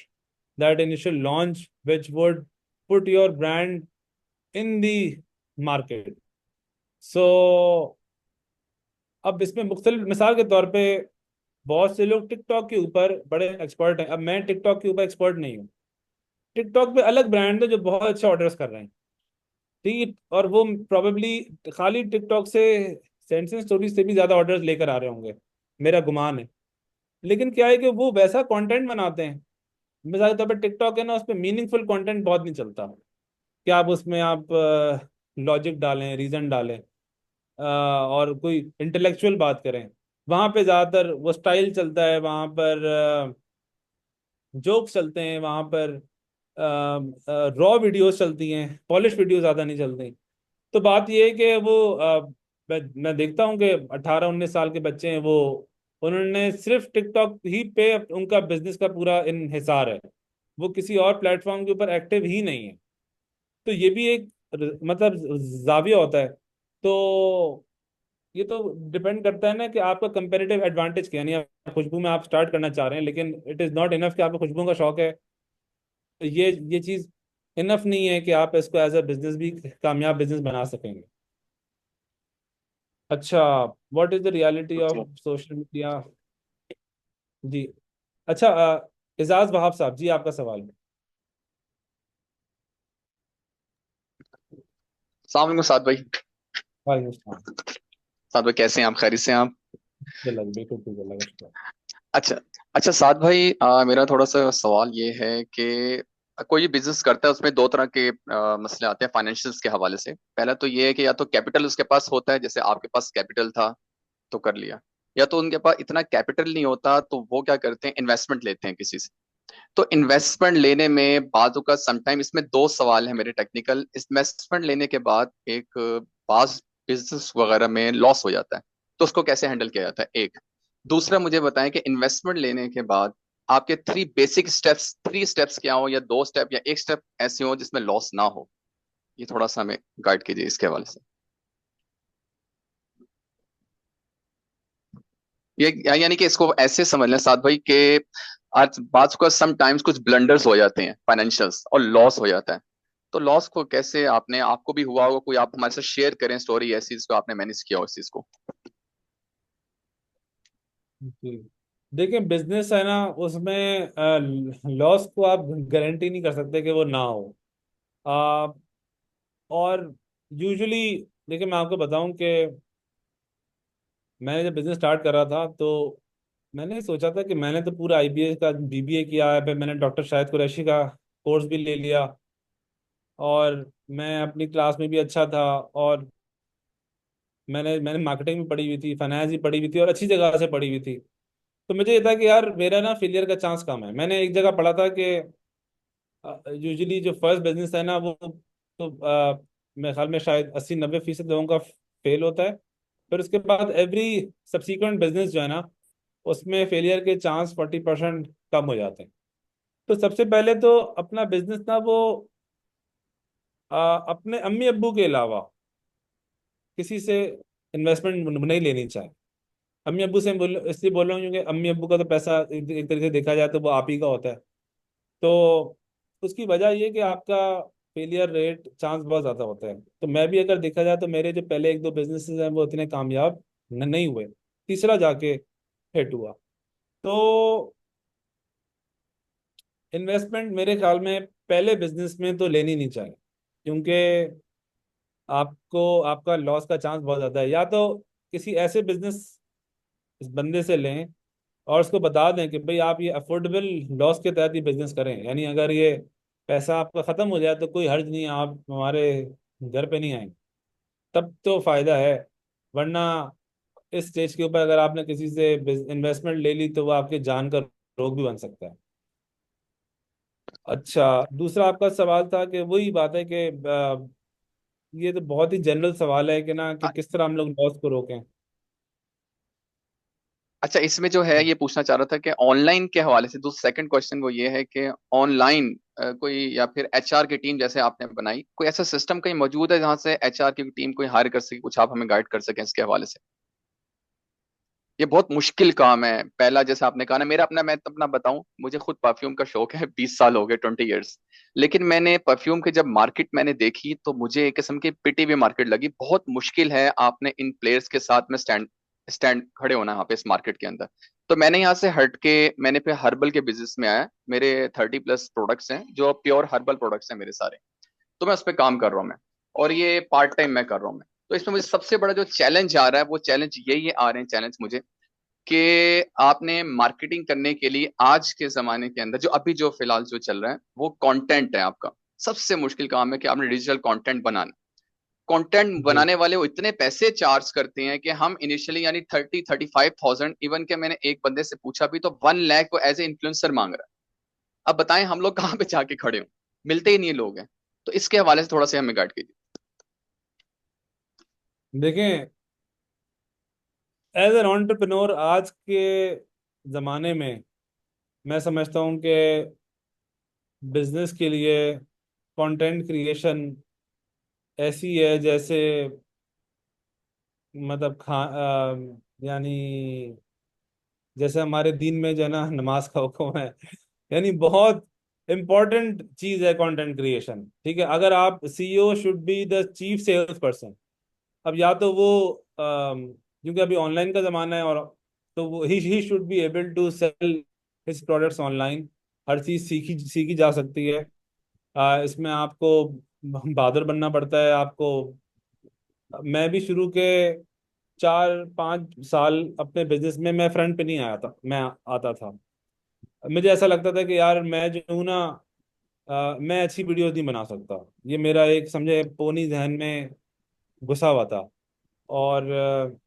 that initial launch which would put your brand in the market. So अब इसमें मुख्तलिफ मिसाल के तौर पे बहुत से लोग टिकटॉक के ऊपर बड़े एक्सपर्ट हैं। अब मैं टिकटॉक के ऊपर एक्सपर्ट नहीं हूँ। टिकटॉक पे अलग ब्रांड है जो बहुत अच्छे ऑर्डर्स कर रहे हैं, ठीक है, और वो प्रोबेबली खाली टिकटॉक से सेंसेस स्टोरी से भी ज्यादा ऑर्डर्स लेकर आ रहे होंगे, मेरा गुमान है। लेकिन क्या है कि वो वैसा कंटेंट बनाते हैं, मिसाल के तौर पर टिकटॉक है ना, उस पर मीनिंगफुल कंटेंट बहुत नहीं चलता कि आप उसमें आप लॉजिक डालें, रीजन डालें, और कोई इंटेलेक्चुअल बात करें। वहां पे ज्यादातर वो स्टाइल चलता है, वहां पर जोक्स चलते हैं, वहां पर रॉ वीडियोस चलती हैं, पॉलिश वीडियो ज्यादा नहीं चलती। तो बात ये है कि वो मैं देखता हूँ कि 18-19 साल के बच्चे हैं, वो उन्होंने सिर्फ टिकटॉक ही पे उनका बिजनेस का पूरा इन्हिसार है, वो किसी और प्लेटफॉर्म के ऊपर एक्टिव ही नहीं है। तो ये भी एक मतलब जाविया होता है। तो ये तो डिपेंड करता है ना कि आपका कंपेरेटिव एडवांटेज क्या है। यानी आप खुशबू में आप स्टार्ट करना चाह रहे हैं, लेकिन इट इज नॉट इनफ कि आपको खुशबू का शौक है। तो ये चीज इनफ नहीं है कि आप इसको एज अ बिजनेस भी कामयाब बिजनेस बना सकेंगे। अच्छा, what is the reality of okay. Social media? जी। अच्छा, इजाज वहाब साहब जी, आपका सवाल। अस्सलाम वालेकुम साद भाई। वालेकुम अस्सलाम। साद भाई कैसे हैं आप, खैरियत से हैं आप? बिल्कुल ठीक है, लगा शुक्र। अच्छा। अच्छा साद भाई, मेरा थोड़ा सा सवाल ये है कि कोई बिजनेस करता है उसमें दो तरह के मसले आते हैं फाइनेंशियल्स के हवाले से। पहला तो ये है कि या तो कैपिटल उसके पास होता है, जैसे आपके पास कैपिटल था तो कर लिया, या तो उनके पास इतना कैपिटल नहीं होता तो वो क्या करते हैं, इन्वेस्टमेंट लेते हैं किसी से। तो इन्वेस्टमेंट लेने में बाजू का समटाइम, इसमें दो सवाल है मेरे टेक्निकल। इन्वेस्टमेंट लेने के बाद एक बाज बिजनेस वगैरह में लॉस हो जाता है, तो उसको कैसे हैंडल किया जाता है, एक। दूसरा मुझे बताएं कि इन्वेस्टमेंट लेने के बाद आपके थ्री स्टेप्स क्या हो, या दो स्टेप या एक स्टेप ऐसे हो जिसमें लॉस ना हो। ये थोड़ा सा हमें गाइड कीजिए इसके हवाले से। ये यानी कि इसको ऐसे समझ लें साथ भाई कि आज बात को समटाइम्स कुछ ब्लंडर्स हो जाते हैं फाइनेंशियल्स और लॉस हो जाता है। तो लॉस को कैसे, आपने, आपको भी हुआ होगा कोई, आप हमारे साथ शेयर करें स्टोरी ऐसी जिसको आपने मैनेज किया हो इस चीज को। जी, देखिए बिजनेस है ना, उसमें लॉस को आप गारंटी नहीं कर सकते कि वो ना हो। आ, और यूजुअली देखिए, मैं आपको बताऊं कि मैंने जब बिजनेस स्टार्ट करा था, तो मैंने सोचा था कि मैंने तो पूरा आईबीए का बीबीए किया है, फिर मैंने डॉक्टर शाहिद कुरैशी का कोर्स भी ले लिया, और मैं अपनी क्लास में भी अच्छा था, और मैंने मैंने मार्केटिंग भी पढ़ी हुई थी, फाइनेंस भी पढ़ी हुई थी, और अच्छी जगह से पढ़ी हुई थी। तो मुझे ये था कि यार मेरा ना फेलियर का चांस कम है। मैंने एक जगह पढ़ा था कि यूजुअली जो फर्स्ट बिजनेस है ना, वो तो मेरे ख्याल में शायद 80-90% लोगों का फेल होता है। फिर उसके बाद एवरी सब्सीक्वेंट बिजनेस जो है ना, उसमें फेलियर के चांस 40% कम हो जाते हैं। तो सबसे पहले तो अपना बिजनेस ना वो अपने अम्मी अब्बू के अलावा किसी से इन्वेस्टमेंट नहीं लेनी चाहिए। अम्मी अब्बू से बोल इसलिए बोल रहा हूँ क्योंकि अम्मी अब्बू का तो पैसा एक तरीके से देखा जाए तो वो आप ही का होता है। तो उसकी वजह ये कि आपका फेलियर रेट चांस बहुत ज़्यादा होता है। तो मैं भी अगर देखा जाए तो मेरे जो पहले एक दो बिजनेसेस हैं वो इतने कामयाब नहीं हुए, तीसरा जाके हिट हुआ। तो इन्वेस्टमेंट मेरे ख्याल में पहले बिजनेस में तो लेनी नहीं चाहिए, क्योंकि आपको आपका लॉस का चांस बहुत ज़्यादा है। या तो किसी ऐसे बिजनेस इस बंदे से लें और उसको बता दें कि भाई आप ये अफोर्डेबल लॉस के तहत ही बिजनेस करें, यानी अगर ये पैसा आपका ख़त्म हो जाए तो कोई हर्ज नहीं है, आप हमारे घर पे नहीं आएंगे, तब तो फायदा है। वरना इस स्टेज के ऊपर अगर आपने किसी से इन्वेस्टमेंट ले ली तो वो आपके जान का रोग भी बन सकता है। अच्छा, दूसरा आपका सवाल था कि वही बात है कि ये तो बहुत ही जनरल सवाल है कि ना, कि किस तरह हम लोग लॉस को रोकें। अच्छा, इसमें जो है ये पूछना चाह रहा था कि ऑनलाइन के हवाले से, दूसरा सेकंड क्वेश्चन वो ये है कि ऑनलाइन कोई, या फिर एचआर की टीम जैसे आपने बनाई, कोई ऐसा सिस्टम कहीं मौजूद है जहां से एचआर की टीम कोई हायर कर सके, कुछ आप हमें गाइड कर सकें इसके हवाले से। ये बहुत मुश्किल काम है। पहला जैसे आपने कहा ना, मेरा अपना, मैं तो अपना बताऊं, मुझे खुद परफ्यूम का शौक है, 20 साल हो गए, 20 ईयर्स। लेकिन मैंने परफ्यूम के जब मार्केट मैंने देखी तो मुझे एक किस्म की पिटी हुई मार्केट लगी। बहुत मुश्किल है आपने इन प्लेयर्स के साथ में स्टैंड स्टैंड खड़े होना यहाँ पे इस मार्केट के अंदर। तो मैंने यहाँ से हट के मैंने फिर हर्बल के बिजनेस में आया। मेरे 30+ प्रोडक्ट्स हैं जो प्योर हर्बल प्रोडक्ट्स हैं मेरे सारे। तो मैं उस पर काम कर रहा हूँ मैं, और ये पार्ट टाइम मैं कर रहा हूँ मैं। तो इसमें मुझे सबसे बड़ा जो चैलेंज आ रहा है, वो चैलेंज यही आ रहे हैं चैलेंज मुझे कि आपने मार्केटिंग करने के लिए आज के जमाने के अंदर जो अभी जो फिलहाल जो चल रहा है वो कंटेंट है आपका। सबसे मुश्किल काम है कि आपने डिजिटल कंटेंट बनाना। कंटेंट जी बनाने वाले वो इतने पैसे चार्ज करते हैं कि हम इनिशियली यानी 30-35,000, इवन के मैंने एक बंदे से पूछा भी तो 1 लाख वो एज ए इन्फ्लुएंसर मांग रहा है। अब बताएं हम लोग कहाँ पे जाके खड़े हों, मिलते ही नहीं लोग हैं। तो इसके हवाले से थोड़ा सा हमें गाइड कीजिए। देखें, एज एन एंटरप्रेन्योर आज के ज़माने में मैं समझता हूँ कि बिजनेस के लिए कंटेंट क्रिएशन ऐसी है जैसे मतलब यानी जैसे हमारे दीन में जो है ना नमाज का हुक्म है, यानी बहुत इम्पोर्टेंट चीज है कंटेंट क्रिएशन। ठीक है, अगर आप CEO should be the chief sales person. अब या तो वो क्योंकि अभी ऑनलाइन का जमाना है, और तो वो ही should be able to sell his products online. हर चीज सीखी सीखी जा सकती है। इसमें आपको बहादुर बनना पड़ता है आपको। मैं भी शुरू के 4-5 साल अपने बिजनेस में मैं फ्रंट पे नहीं आया था, मैं आता था। मुझे ऐसा लगता था कि यार मैं जो हूँ ना, मैं अच्छी वीडियोस नहीं बना सकता। ये मेरा एक समझे पोनी जहन में घुसा हुआ था। और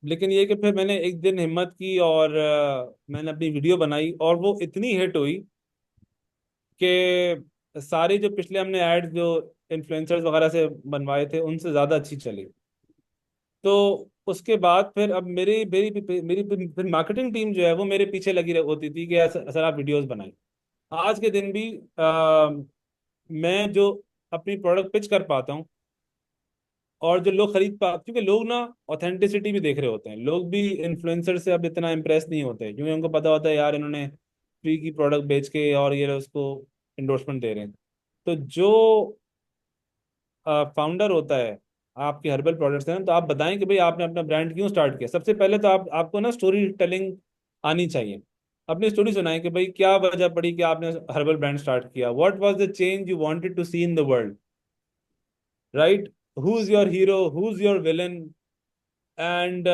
लेकिन ये कि फिर मैंने एक दिन हिम्मत की और मैंने अपनी वीडियो बनाई और वो इतनी हिट हुई कि सारी जो पिछले हमने एड जो इन्फ्लुएंसर्स वगैरह से बनवाए थे उनसे ज़्यादा अच्छी चली। तो उसके बाद फिर अब मेरी मेरी मेरी फिर मार्केटिंग टीम जो है वो मेरे पीछे लगी होती थी कि सर आप वीडियोस बनाएं। आज के दिन भी मैं जो अपनी प्रोडक्ट पिच कर पाता हूँ और जो लोग खरीद पा, क्योंकि लोग ना ऑथेंटिसिटी भी देख रहे होते हैं। लोग भी इन्फ्लुएंसर से अब इतना इम्प्रेस नहीं होते क्योंकि उनको पता होता है यार इन्होंने फ्री की प्रोडक्ट बेच के और ये उसको इंडोर्समेंट दे रहे हैं। तो जो फाउंडर होता है आपके हर्बल प्रोडक्ट्स हैं, तो आप बताएं कि भाई आपने अपना ब्रांड क्यों स्टार्ट किया। सबसे पहले तो आपको ना स्टोरी टेलिंग आनी चाहिए। अपनी स्टोरी सुनाएं कि भाई क्या वजह पड़ी कि आपने हर्बल ब्रांड स्टार्ट किया। What was the change you wanted to see in the world, right? Who is your hero, who is your villain, and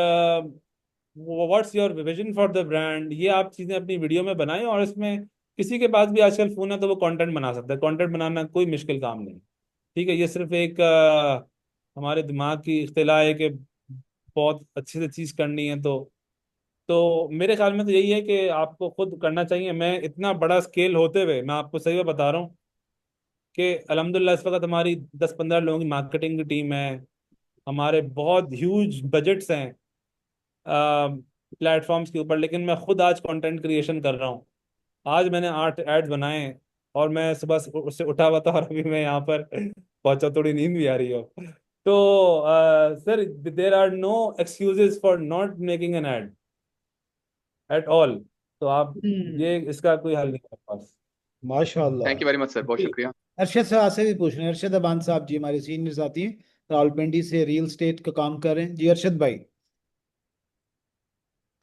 what's your vision for the brand. ये आप चीजें अपनी वीडियो में बनाएं। और इसमें किसी के पास भी आजकल फोन है तो वो कंटेंट बना सकता है। कंटेंट बनाना कोई मुश्किल काम नहीं। ठीक है, ये सिर्फ एक हमारे दिमाग की इख्तिला है कि बहुत अच्छे से चीज करनी है। तो मेरे ख्याल में तो यही है कि आपको खुद करना चाहिए। मैं इतना बड़ा स्केल होते हुए मैं आपको सही में बता रहा हूँ कि अल्हम्दुलिल्लाह इस वक्त हमारी 10-15 लोगों की मार्केटिंग की टीम है। हमारे बहुत ह्यूज बजट्स हैं प्लेटफॉर्म्स के ऊपर, लेकिन मैं खुद आज कंटेंट क्रिएशन कर रहा हूँ। आज मैंने 8 एड्स बनाए और मैं सुबह से उससे उठा हुआ था और अभी मैं यहाँ पर पहुंचा, थोड़ी नींद भी आ रही हो। तो sir, there are no excuses for not making an ad at all. तो आप ये इसका कोई हल नहीं है आपके पास। माशाल्लाह। Thank you very much sir, बहुत जी, शुक्रिया। अरशद साहब से भी पूछ रहे हैं। अरशद अबान साहब जी हमारे सीनियर साथी हैं, रावलपिंडी से रियल स्टेट का काम कर रहे हैं। जी अरशद भाई।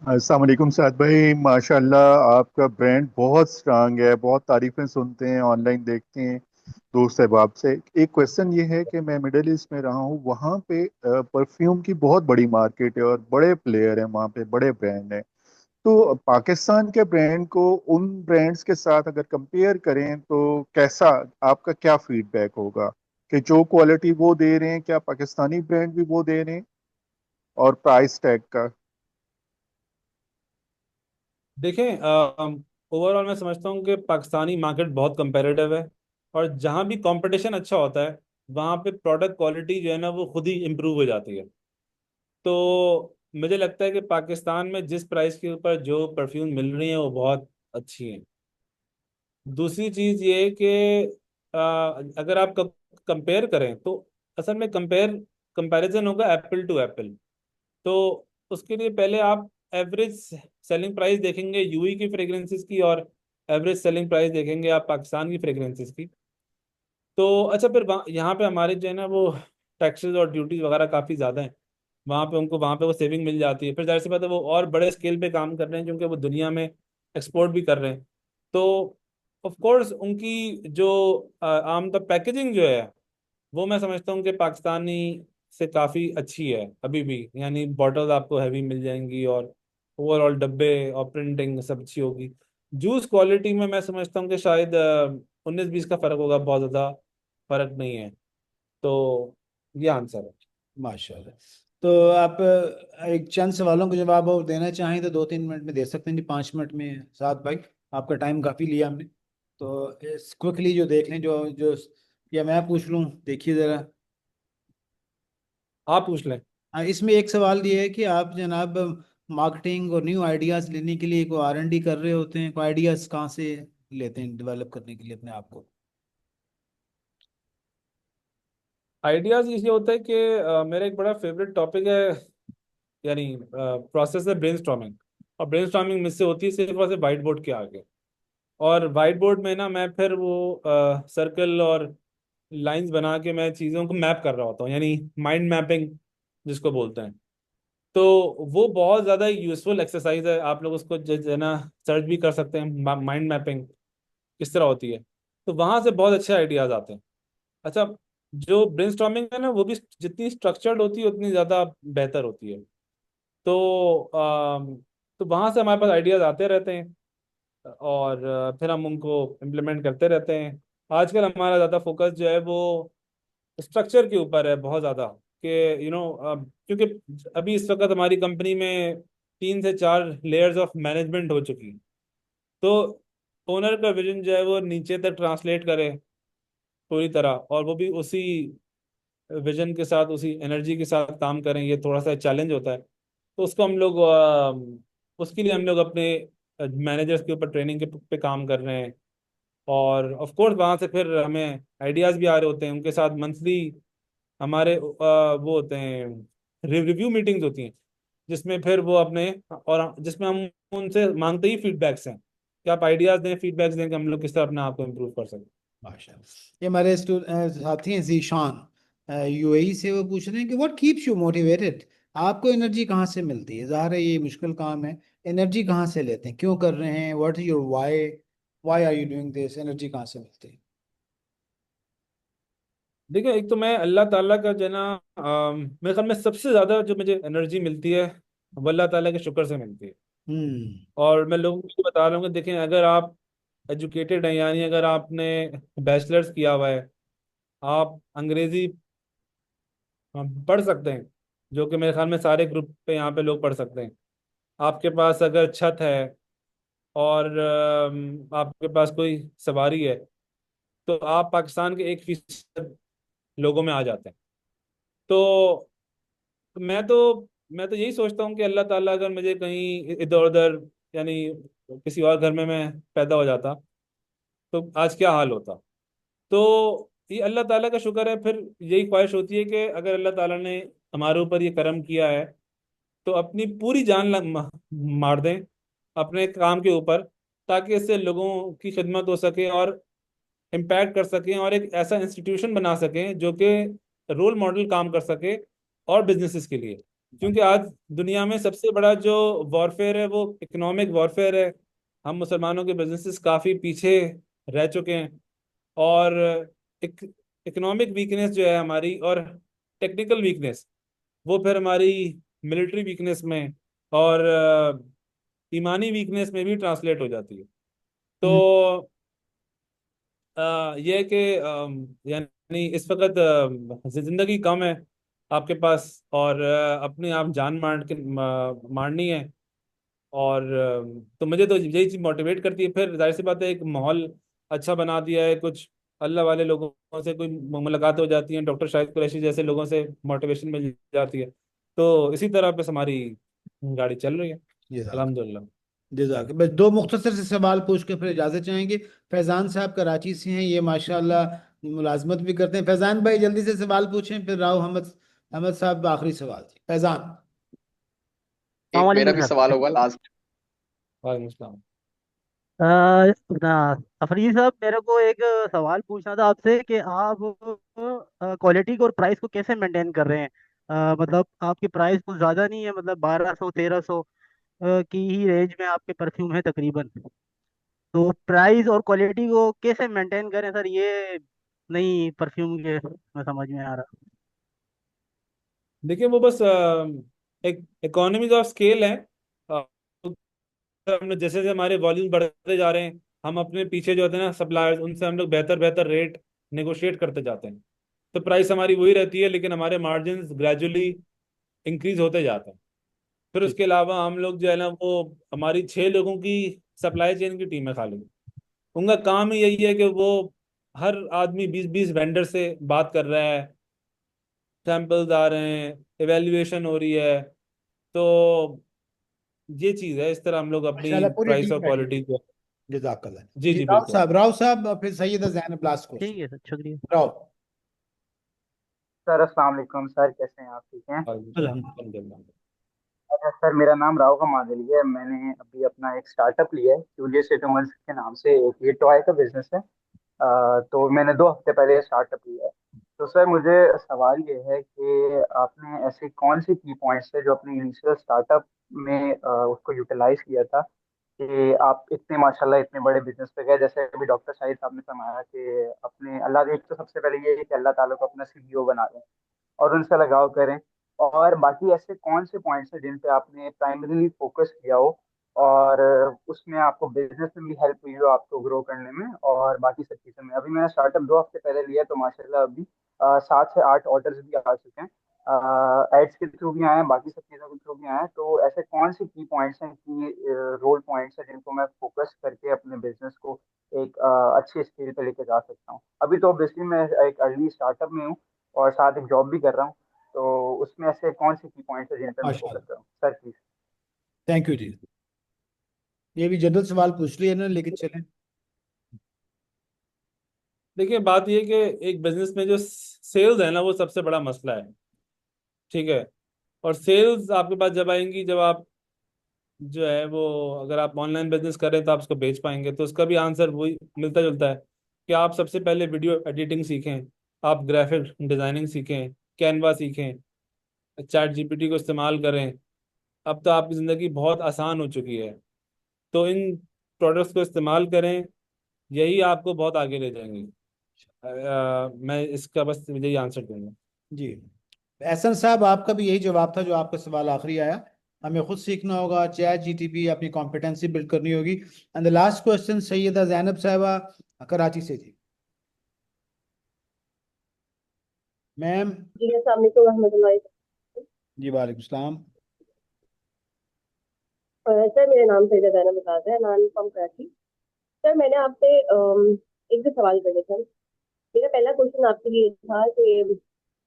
अस्सलाम वालेकुम साद भाई, माशाल्लाह आपका ब्रांड बहुत स्ट्रांग है, बहुत तारीफें सुनते हैं, ऑनलाइन देखते हैं दोस्त अहबाब से। एक क्वेश्चन ये है कि मैं मिडिल ईस्ट में रहा हूँ, वहाँ पे परफ्यूम की बहुत बड़ी मार्केट है और बड़े प्लेयर हैं वहाँ पे, बड़े ब्रांड हैं। तो पाकिस्तान के ब्रांड को उन ब्रांड्स के साथ अगर कंपेयर करें तो कैसा, आपका क्या फीडबैक होगा कि जो क्वालिटी वो दे रहे हैं क्या पाकिस्तानी ब्रांड भी वो दे रहे हैं, और प्राइस टैग का? देखें, ओवरऑल मैं समझता हूँ कि पाकिस्तानी मार्केट बहुत कंपेरेटिव है। और जहाँ भी कंपटीशन अच्छा होता है वहाँ पे प्रोडक्ट क्वालिटी जो है ना वो खुद ही इम्प्रूव हो जाती है। तो मुझे लगता है कि पाकिस्तान में जिस प्राइस के ऊपर जो परफ्यूम मिल रही है वो बहुत अच्छी है। दूसरी चीज़ ये है कि अगर आप कंपेयर करें तो असल में कंपैरिजन होगा एप्पल टू एप्पल। तो उसके लिए पहले आप एवरेज सेलिंग प्राइस देखेंगे यूई की फ्रेग्रेंसेस की, और एवरेज सेलिंग प्राइस देखेंगे आप पाकिस्तान की फ्रेग्रेंसेस की। तो अच्छा, फिर यहाँ पे हमारे जो है ना वो टैक्सेस और ड्यूटीज वगैरह काफ़ी ज़्यादा हैं। वहाँ पे उनको वहाँ पे वो सेविंग मिल जाती है। फिर जाहिर सी बात है वो और बड़े स्केल पे काम कर रहे हैं क्योंकि वो दुनिया में एक्सपोर्ट भी कर रहे हैं। तो ऑफ कोर्स उनकी जो आमतौर पैकेजिंग जो है वो मैं समझता हूँ कि पाकिस्तानी से काफ़ी अच्छी है अभी भी, यानी बॉटल्स आपको हैवी मिल जाएंगी और ओवरऑल डब्बे और प्रिंटिंग सब अच्छी होगी। जूस क्वालिटी में मैं समझता हूँ कि शायद 19-20 का फ़र्क होगा, बहुत ज़्यादा फ़र्क नहीं है। तो ये आंसर है। माशाल्लाह। तो आप एक चंद सवालों के जवाब और देना चाहें तो 2-3 मिनट में दे सकते हैं जी, 5 मिनट में। साथ भाई आपका टाइम काफ़ी लिया हमने, तो क्विकली जो देख लें, जो जो या मैं पूछ लूँ, देखिए ज़रा। आप पूछ लें। इसमें एक सवाल ये है कि आप जनाब मार्केटिंग और न्यू आइडियाज़ लेने के लिए कोई R&D कर रहे होते हैं, कोई आइडियाज़ कहाँ से लेते हैं डेवलप करने के लिए अपने आप को? आइडियाज़ ये होता है कि मेरा एक बड़ा फेवरेट टॉपिक है, यानी प्रोसेस है ब्रेनस्टॉर्मिंग। और ब्रेनस्टॉर्मिंग मुझसे होती है सिर्फ और सिर्फ वाइट बोर्ड के आगे। और वाइट बोर्ड में ना मैं फिर वो सर्कल और लाइंस बना के मैं चीज़ों को मैप कर रहा होता हूँ, यानी माइंड मैपिंग जिसको बोलते हैं। तो वो बहुत ज़्यादा यूजफुल एक्सरसाइज है, आप लोग उसको है ना सर्च भी कर सकते हैं, माइंड मैपिंग किस तरह होती है। तो वहाँ से बहुत अच्छे आइडियाज आते हैं। अच्छा, जो ब्रेनस्टॉर्मिंग है ना वो भी जितनी स्ट्रक्चर्ड होती है उतनी ज़्यादा बेहतर होती है। तो तो वहाँ से हमारे पास आइडियाज आते रहते हैं और फिर हम उनको इम्प्लीमेंट करते रहते हैं। आजकल हमारा ज़्यादा फोकस जो है वो स्ट्रक्चर के ऊपर है बहुत ज़्यादा, कि क्योंकि अभी इस वक्त हमारी कंपनी में 3 से 4 लेयर्स ऑफ मैनेजमेंट हो चुकी। तो ओनर का विजन जो है वो नीचे तक ट्रांसलेट करे पूरी तरह, और वो भी उसी विजन के साथ उसी एनर्जी के साथ काम करें, ये थोड़ा सा चैलेंज होता है। तो उसको हम लोग उसके लिए हम लोग अपने मैनेजर्स के ऊपर ट्रेनिंग पे काम कर रहे हैं। और ऑफ कोर्स वहाँ से फिर हमें आइडियाज़ भी आ रहे होते हैं, उनके साथ मंथली हमारे वो होते हैं, रिव्यू मीटिंग्स होती हैं, जिसमें फिर वो अपने, और जिसमें हम उनसे मांगते ही फीडबैक्स हैं कि आप आइडियाज़ दें, फीडबैक्स दें कि हम लोग किस तरह अपने आप को इम्प्रूव कर सकते माशाल्लाह। ये हमारे साथी हैं जीशान, UAE से। वो पूछ रहे हैं कि व्हाट कीप्स यू मोटिवेटेड? आपको एनर्जी कहाँ से मिलती है? ज़ाहिर है ये मुश्किल काम है, एनर्जी कहाँ से लेते हैं, क्यों कर रहे हैं? What is your why, why are you doing this? Energy कहाँ से मिलती है? हैं। देखिए, एक तो मैं अल्लाह ताला का जो है ना, मेरे ख्याल में सबसे ज़्यादा जो मुझे एनर्जी मिलती है वो अल्लाह ताला के शुक्र से मिलती है। हम्म। और मैं लोगों को ये बता रहा हूँ कि देखें, अगर आप एजुकेटेड हैं, यानी अगर आपने बैचलर्स किया हुआ है, आप अंग्रेजी पढ़ सकते हैं, जो कि मेरे ख्याल में सारे ग्रुप पे यहाँ पे लोग पढ़ सकते हैं। आपके पास अगर छत है और आपके पास कोई सवारी है, तो आप पाकिस्तान के 1% लोगों में आ जाते हैं। तो मैं तो यही सोचता हूँ कि अल्लाह ताला अगर मुझे कहीं इधर उधर, यानी किसी और घर में मैं पैदा हो जाता, तो आज क्या हाल होता। तो ये अल्लाह ताला का शुक्र है। फिर यही ख्वाहिश होती है कि अगर अल्लाह ताला ने हमारे ऊपर ये करम किया है, तो अपनी पूरी जान मार दें अपने काम के ऊपर, ताकि इससे लोगों की खिदमत हो सके और इम्पैक्ट कर सकें, और एक ऐसा इंस्टीट्यूशन बना सकें जो कि रोल मॉडल काम कर सके और बिजनेसेस के लिए। क्योंकि आज दुनिया में सबसे बड़ा जो वॉरफेयर है वो इकोनॉमिक वॉरफेयर है। हम मुसलमानों के बिजनेसेस काफ़ी पीछे रह चुके हैं, और एक इकोनॉमिक वीकनेस जो है हमारी, और टेक्निकल वीकनेस, वो फिर हमारी मिलिट्री वीकनेस में और ईमानी वीकनेस में भी ट्रांसलेट हो जाती है। हम्म। तो ये है कि यानी इस वक्त जिंदगी कम है आपके पास, और अपने आप जान मारनी है। और तो मुझे तो यही चीज़ मोटिवेट करती है। फिर जाहिर सी बात है, एक माहौल अच्छा बना दिया है, कुछ अल्लाह वाले लोगों से कोई मुलाकात हो जाती है, डॉक्टर शाहिद कुरैशी जैसे लोगों से मोटिवेशन मिल जाती है। तो इसी तरह पे हमारी गाड़ी चल रही है, जजाक अल्हम्दुलिल्लाह। जजाक। बस दो मुख्तसर से सवाल पूछ के फिर इजाज़त चाहेंगे। फैज़ान साहब कराची से हैं, ये माशाल्लाह मुलाजमत भी करते हैं। फैज़ान भाई जल्दी से सवाल पूछें, फिर राव अहमद अहमद साहब आखिरी सवाल। फैज़ान। एक मेरा सलामकुम भी सर। सवाल होगा लास्ट। वालेकुम सलाम। अ, अफरीदी साहब, मेरे को एक सवाल पूछना था आपसे कि आप क्वालिटी को और प्राइस को कैसे मेंटेन कर रहे हैं। मतलब आपकी प्राइस कुछ ज़्यादा नहीं है, मतलब 1200 1300 की ही रेंज में आपके परफ्यूम है तकरीबन। तो प्राइस और क्वालिटी को कैसे मेंटेन करें सर, ये नई परफ्यूम के में समझ में आ रहा। देखिए वो बस एक इकोनॉमीज ऑफ स्केल है। अ, हम लोग जैसे जैसे हमारे वॉल्यूम बढ़ते जा रहे हैं, हम अपने पीछे जो होते हैं ना सप्लायर्स, उनसे हम लोग बेहतर बेहतर रेट नेगोशिएट करते जाते हैं। तो प्राइस हमारी वही रहती है, लेकिन हमारे मार्जिन ग्रेजुअली इंक्रीज होते जाते हैं। फिर ठीक। उसके अलावा हम लोग जो है ना, वो हमारी 6 लोगों की सप्लाई चेन की टीम है खाली। उनका काम ही यही है कि वो हर आदमी 20-20 वेंडर से बात कर रहा है, सैंपल्स आ रहे हैं, इवेल्युएशन हो रही है। तो ये चीज है, इस तरह हम लोग अपनी माशाल्लाह पूरी प्राइस टीम और बैठी हुई क्वालिटी को। है। जज़ाकल्लाह। जी जी जी राव बिल्कुल। साहब, राव साहब, फिर सैयदा ज़ैनब लास्ट ठीक क्वेश्चन। है सर, शुक्रिया। राव। सर अस्सलाम वालेकुम सर, कैसे हैं आप? ठीक हैं? अल्हम्दुलिल्लाह। अच्छा सर, मेरा नाम राव मादली है। मैंने अभी अपना एक स्टार्टअप लिया है, क्यूरियस एटमल्स के नाम से। एक ये टॉय का बिजनेस है। तो मैंने 2 हफ्ते पहले स्टार्टअप लिया है। तो सर मुझे सवाल ये है कि आपने ऐसे कौन से की पॉइंट्स थे जो अपने इनिशियल स्टार्टअप में उसको यूटिलाइज किया था कि आप इतने माशाल्लाह इतने बड़े बिजनेस पे गए? जैसे अभी डॉक्टर शाहिद साहब ने फरमाया कि अपने अल्लाह, एक तो सबसे पहले ये है कि अल्लाह ताला को अपना सीईओ बना लें और उनसे लगाव करें। और बाकी ऐसे कौन से पॉइंट्स हैं जिन पे आपने प्राइमरीली फोकस किया हो और उसमें आपको बिजनेस में भी हेल्प हुई हो आपको ग्रो करने में और बाकी सब चीज़ों में? अभी मैंने स्टार्टअप 2 हफ्ते पहले लिया, तो माशाल्लाह अभी 7 से 8 ऑर्डर्स भी आ चुके हैं। एड्स के थ्रू भी आए हैं, बाकी सब चीज़ों के थ्रू भी आए हैं। तो ऐसे कौन से की पॉइंट्स हैं, की रोल पॉइंट्स हैं जिनको मैं फोकस करके अपने बिजनेस को एक अच्छे स्केल पे लेके जा सकता हूँ? अभी तो ऑब्वियसली मैं एक अर्ली स्टार्टअप में हूँ और साथ एक जॉब भी कर रहा हूँ। तो उसमें ऐसे कौन से की पॉइंट्स है जिन पे मैं फोकस माशाल्लाह। करूँ सर, प्लीज? थैंक यू जी। ये भी जनरल सवाल पूछ लिया ना, लेकिन चलें। देखिए बात ये है कि एक बिजनेस में जो सेल्स है ना, वो सबसे बड़ा मसला है। ठीक है। और सेल्स आपके पास जब आएंगी, जब आप जो है वो, अगर आप ऑनलाइन बिजनेस कर रहे हैं तो आप उसको बेच पाएंगे। तो उसका भी आंसर वही मिलता जुलता है कि आप सबसे पहले वीडियो एडिटिंग सीखें, आप ग्राफिक डिजाइनिंग सीखें, कैनवा सीखें, चैट जीपीटी को इस्तेमाल करें। अब तो आपकी ज़िंदगी बहुत आसान हो चुकी है। तो इन प्रोडक्ट्स को इस्तेमाल करें, यही आपको बहुत आगे ले जाएंगे। मैं इसका बस यही आंसर दूंगा। जी। एहसन साहब, आपका भी यही जवाब था जो आपका सवाल आखिरी आया। हमें खुद सीखना होगा, चैट जीटीपी, अपनी कॉम्पिटेंसी बिल्ड करनी होगी। And the last question Syeda Zainab Sahiba, Karachi से। जी मैम। जी अस्सलाम वालेकुम रहमतुल्लाहि। जी वालेकुम सलाम। सर मेरा नाम सैयदा ज़ैनब मुताज़ है, नाम फ्रॉम कराची। सर मैंने आपसे एक दो सवाल करने थे। मेरा पहला क्वेश्चन आपके लिए था कि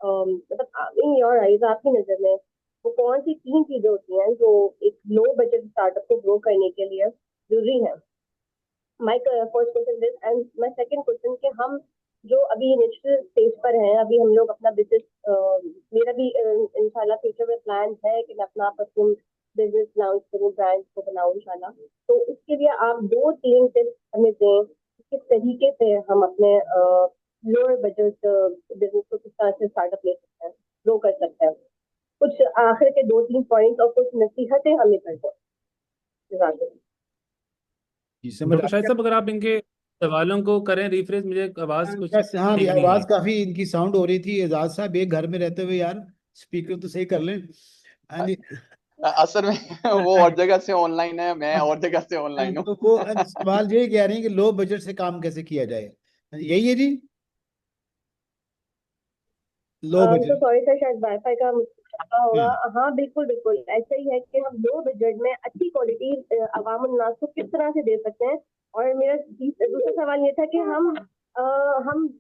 मतलब इन योर आइज, आपकी नज़र में वो कौन सी 3 चीजें होती हैं जो एक लो बजट स्टार्टअप को ग्रो करने के लिए जरूरी है? My first question this, and my second question कि हम जो अभी इनिशियल स्टेज पर हैं, अभी हम लोग अपना बिजनेस, मेरा भी इंशाल्लाह फ्यूचर में प्लान है कि मैं अपना पर्सनल बिजनेस लॉन्च करूँ, ब्रांड को बनाऊँ इंशाल्लाह। तो उसके लिए आप 2-3 टिप्स हमें दें कि किस तरीके से हम अपने लोअर बजट बिजनेस को किस तरह से स्टार्टअप ले सकते हैं, ग्रो कर सकते हैं। कुछ आखिर के 2-3 पॉइंट्स और कुछ नसीहतें हमें कर दें। जज़ाकल्लाह। जी समझ आ डॉक्टर शाहिद गया। साहब, अगर आप इनके सवालों को करें रिफ्रेश, मुझे आवाज कुछ हाँ जी, ठीक नहीं आवाज है। काफी इनकी साउंड हो रही थी। एजाज साहब, एक घर में रहते हुए यार स्पीकर तो सही कर लें। हाँ जी। असल में वो हाँ और जी। जगह से ऑनलाइन है, मैं हाँ और जगह से जी, ऑनलाइन हूँ। तो वो सवाल यही कह रहे हैं कि लो बजट से काम कैसे किया जाए। यही है जी, लो तो बजट। सॉरी सर, शायद वाईफाई का मुश्किल होगा। हाँ बिल्कुल बिल्कुल ऐसा ही है कि हम लो बजट में अच्छी क्वालिटी अवाम उन्नास को किस तरह से दे सकते हैं। और मेरा दूसरा सवाल ये था कि हम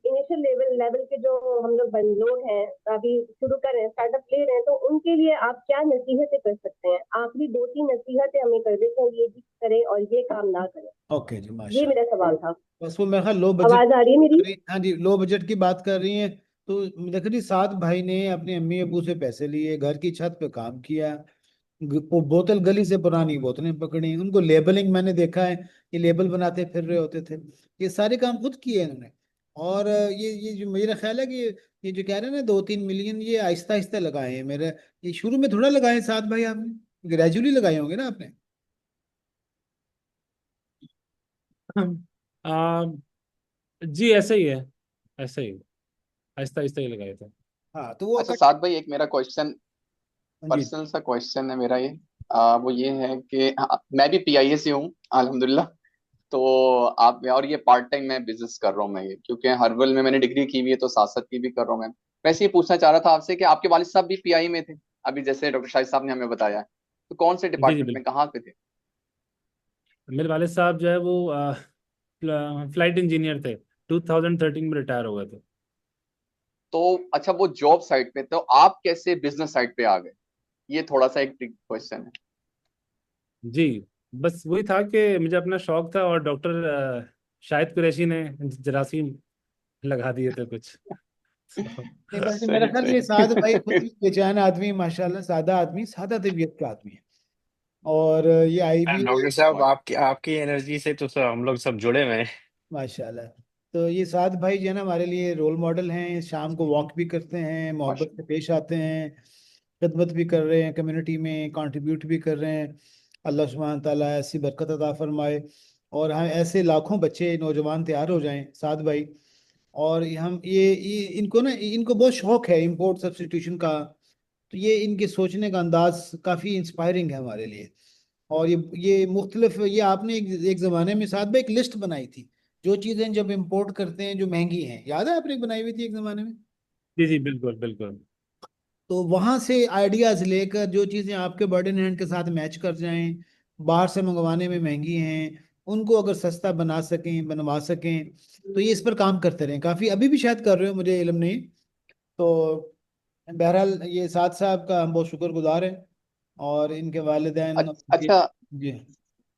इनिशियल लेवल लेवल के जो हम लोग हैं, अभी शुरू कर रहे हैं, स्टार्टअप ले रहे हैं, तो उनके लिए आप क्या नसीहतें कर सकते हैं? आखिरी 2-3 नसीहतें हमें कर देते हैं, ये भी करें और ये काम ना करें। ओके जी, ये माशा। मेरा सवाल था। बस वो मेरे ख्याल लो बजट आवाज आ रही है मेरी? हाँ जी, लो बजट की बात कर रही हैं। तो देखो जी, 7 भाई ने अपने अम्मी अबू से पैसे लिए, घर की छत पे काम किया, बोतल गली से पुरानी बोतलें पकड़ी, उनको लेबलिंग मैंने देखा है, ये लेबल बनाते फिर रहे होते थे। ये सारे काम खुद किए इन्होंने। और ये जो मेरा ख्याल है कि ये जो कह रहे हैं ना 2-3 मिलियन, ये आहिस्ता आहिस्ता लगाए हैं मेरे। ये शुरू में थोड़ा लगाए 7 भाई आपने, ग्रेजुअली लगाए होंगे ना आपने। आ, जी ऐसा ही है, ऐसा ही, आहिस्ता आहिस्ता ही लगाए थे। हाँ तो वो अच्छा साद भाई, एक मेरा क्वेश्चन जी पर्सनल सा क्वेश्चन है मेरा ये। वो ये है कि मैं भी पीआईए से हूँ अल्हम्दुलिल्लाह। तो आप, और ये पार्ट टाइम मैं बिजनेस कर रहा हूँ मैं ये, क्योंकि हर्बल में मैंने डिग्री की हुई है तो साथ साथ की भी कर रहा हूँ मैं। वैसे ये पूछना चाह रहा था आपसे कि आपके वालिद साहब भी पीआई में थे, अभी जैसे डॉक्टर शाहिद साहब ने हमें बताया, तो कौन से जी जी डिपार्टमेंट में, बिल्कुल। कहाँ पे थे? मेरे वालिद साहब जो है वो फ्लाइट इंजीनियर थे, 2013 में रिटायर हो गए थे। तो अच्छा, वो जॉब साइट पे, तो आप कैसे बिजनेस साइट पे आ गए? ये थोड़ा सा एक ट्रिक क्वेश्चन है। जी, बस वही था कि मुझे अपना शौक था, और डॉक्टर शाहिद कुरैशी ने जरासीम लगा दिए थे कुछ। So, नहीं, बस मेरा सही ख्याल ये साद भाई खुद सही। भी बेचैन आदमी, माशाल्लाह सादा आदमी, सादा तबीयत का आदमी है। और ये आईबीए डॉक्टर साहब, आपकी आपकी एनर्जी से तो सब हम लोग सब जुड़े हुए हैं। माशाल्लाह। तो ये साद भाई जो है ना हमारे लिए रोल मॉडल हैं। शाम को वॉक भी करते हैं, मोहब्बत से पेश आते हैं, खिदमत भी कर रहे हैं, कम्युनिटी में कंट्रीब्यूट भी कर रहे हैं। अल्लाह सुब्हान ताला ऐसी बरकत अता फरमाए, और हम ऐसे लाखों बच्चे नौजवान तैयार हो जाएं साद भाई। और हम ये इनको ना, इनको बहुत शौक है इंपोर्ट सब्स्टिट्यूशन का। तो ये इनके सोचने का अंदाज काफ़ी इंस्पायरिंग है हमारे लिए। और ये मुख्तलिफ, ये आपने एक ज़माने में साथ में एक लिस्ट बनाई थी, जो चीज़ें जब इंपोर्ट करते हैं जो महंगी हैं, याद है आपने एक बनाई हुई थी एक ज़माने में। जी जी बिल्कुल बिल्कुल। तो वहाँ से आइडियाज़ लेकर जो चीज़ें आपके बर्डन हैंड के साथ मैच कर जाएं, बाहर से मंगवाने में महंगी हैं, उनको अगर सस्ता बना सकें, बनवा सकें, तो ये इस पर काम करते रहें। काफ़ी अभी भी शायद कर रहे हो, मुझे इल्म नहीं। तो बहरहाल ये साद साहब का हम बहुत शुक्रगुजार हैं, और इनके वालिदैन अच्छा, जी।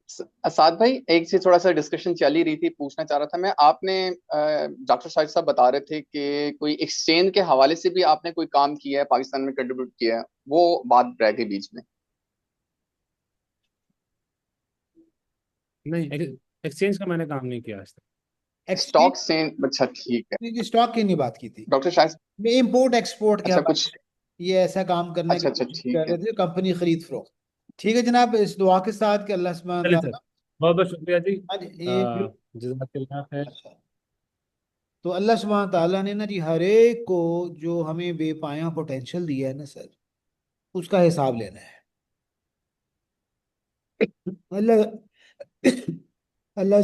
साद भाई, एक चीज थोड़ा सा डिस्कशन चल ही रही थी, पूछना चाह रहा था मैं। आपने डॉक्टर शाहिद साहब बता रहे थे कि कोई एक्सचेंज के हवाले से भी आपने कोई काम किया है, पाकिस्तान में कंट्रीब्यूट किया है, वो बात रह गई बीच में। नहीं, एक्सचेंज का मैंने काम नहीं किया आज तक। एक्सचेंज, स्टॉक एक्सचेंज, अच्छा ठीक है। स्टॉक की नहीं बात की थी, डॉक्टर शाहिद, मैं इंपोर्ट एक्सपोर्ट के अच्छा हवाले कुछ, से ये ऐसा काम करने की अच्छा अच्छा कोशिश कर ठीक है। रहे थे, कंपनी खरीद फरोख्त। ठीक है जनाब, इस दुआ के साथ कि अल्लाह सुब्हान चलिए सर, ताला बहुत बहुत शुक्रिया जी। आज ये जज़ाकल्लाह खैर। अच्छा, तो अल्लाह सुब्हान ताला ने ना जी हर एक को जो हमें बेपाया पोटेंशियल दिया है ना सर, उसका हिसाब लेना है। अल्लाह अल्लाह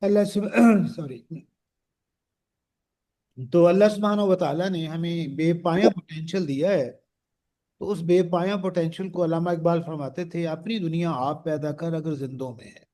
अल्लाह सॉरी, तो अल्लाह सुब्हानहू व तआला ने हमें बेपाया पोटेंशियल दिया है। तो उस बेपाया पोटेंशियल को अल्लामा इकबाल फरमाते थे, अपनी दुनिया आप पैदा कर अगर जिंदों में है।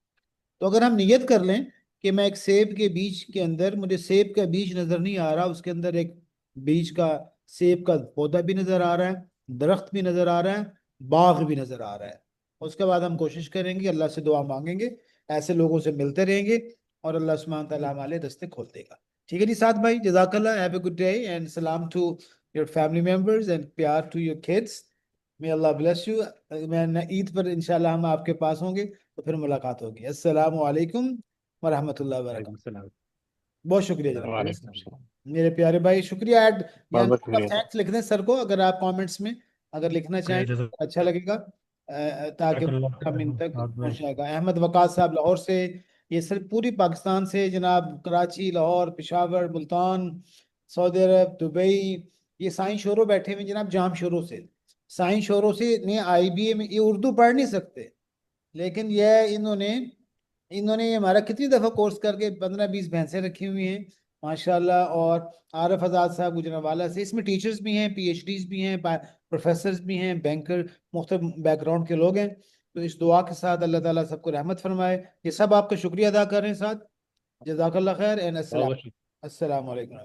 तो अगर हम नियत कर लें कि मैं एक सेब के बीज के अंदर, मुझे सेब का बीज नजर नहीं आ रहा, उसके अंदर एक बीज का, सेब का पौधा भी नजर आ रहा है, दरख्त भी नजर आ रहा है, बाग भी नजर आ रहा है। उसके बाद हम कोशिश करेंगे, अल्लाह से दुआ मांगेंगे, ऐसे लोगों से मिलते रहेंगे, और अल्लाह सुब्हानहू तआला हमारे रास्ते खोल देगा। ठीक है जी साथ भाई, जजाकल्ला, have a good day, and सलाम to your family members, and प्यार to your kids. May Allah bless you. मैं ईद पर इंशाल्लाह हम आपके पास होंगे, तो फिर मुलाकात होगी। अस्सलाम वालेकुम वरहमतुल्लाहि वालेकुम वबरकातुहू। सलाम। बहुत शुक्रिया जनाब, वालेकुम सलाम। मेरे प्यारे भाई, शुक्रिया। ऐड या बहुत बहुत नोट ऑफ शुक्रिया सर। थैंक्स लिख दें सर को, अगर आप कमेंट्स में अगर लिखना चाहें तो अच्छा लगेगा, ताकि हम इन तक पहुंच जाएगा। अहमद वकास साहब लाहौर से, ये सर पूरी पाकिस्तान से जनाब, कराची, लाहौर, पेशावर, मुल्तान, सऊदी अरब, दुबई, ये साईं शोरों बैठे हुए हैं जनाब, जाम शोरों से। साईं शोरों से ने आईबीए में, ये उर्दू पढ़ नहीं सकते, लेकिन यह इन्होंने इन्होंने ये हमारा कितनी दफ़ा कोर्स करके 15-20 भैंसें रखी हुई हैं माशाल्लाह। और आरफ आज़ाद साहब गुजरांवाला से, इसमें टीचर्स भी हैं, पीएचडीज भी हैं, प्रोफेसर्स भी हैं, बैंकर, मुख्तलिफ बैकग्राउंड के लोग हैं। तो इस दुआ के साथ अल्लाह ताला सबको रहमत फरमाए। ये सब आपका शुक्रिया अदा कर रहे हैं साथ। जज़ाकल्लाह खैर, एंड बहुत बहुत अस्सलाम वालेकुम।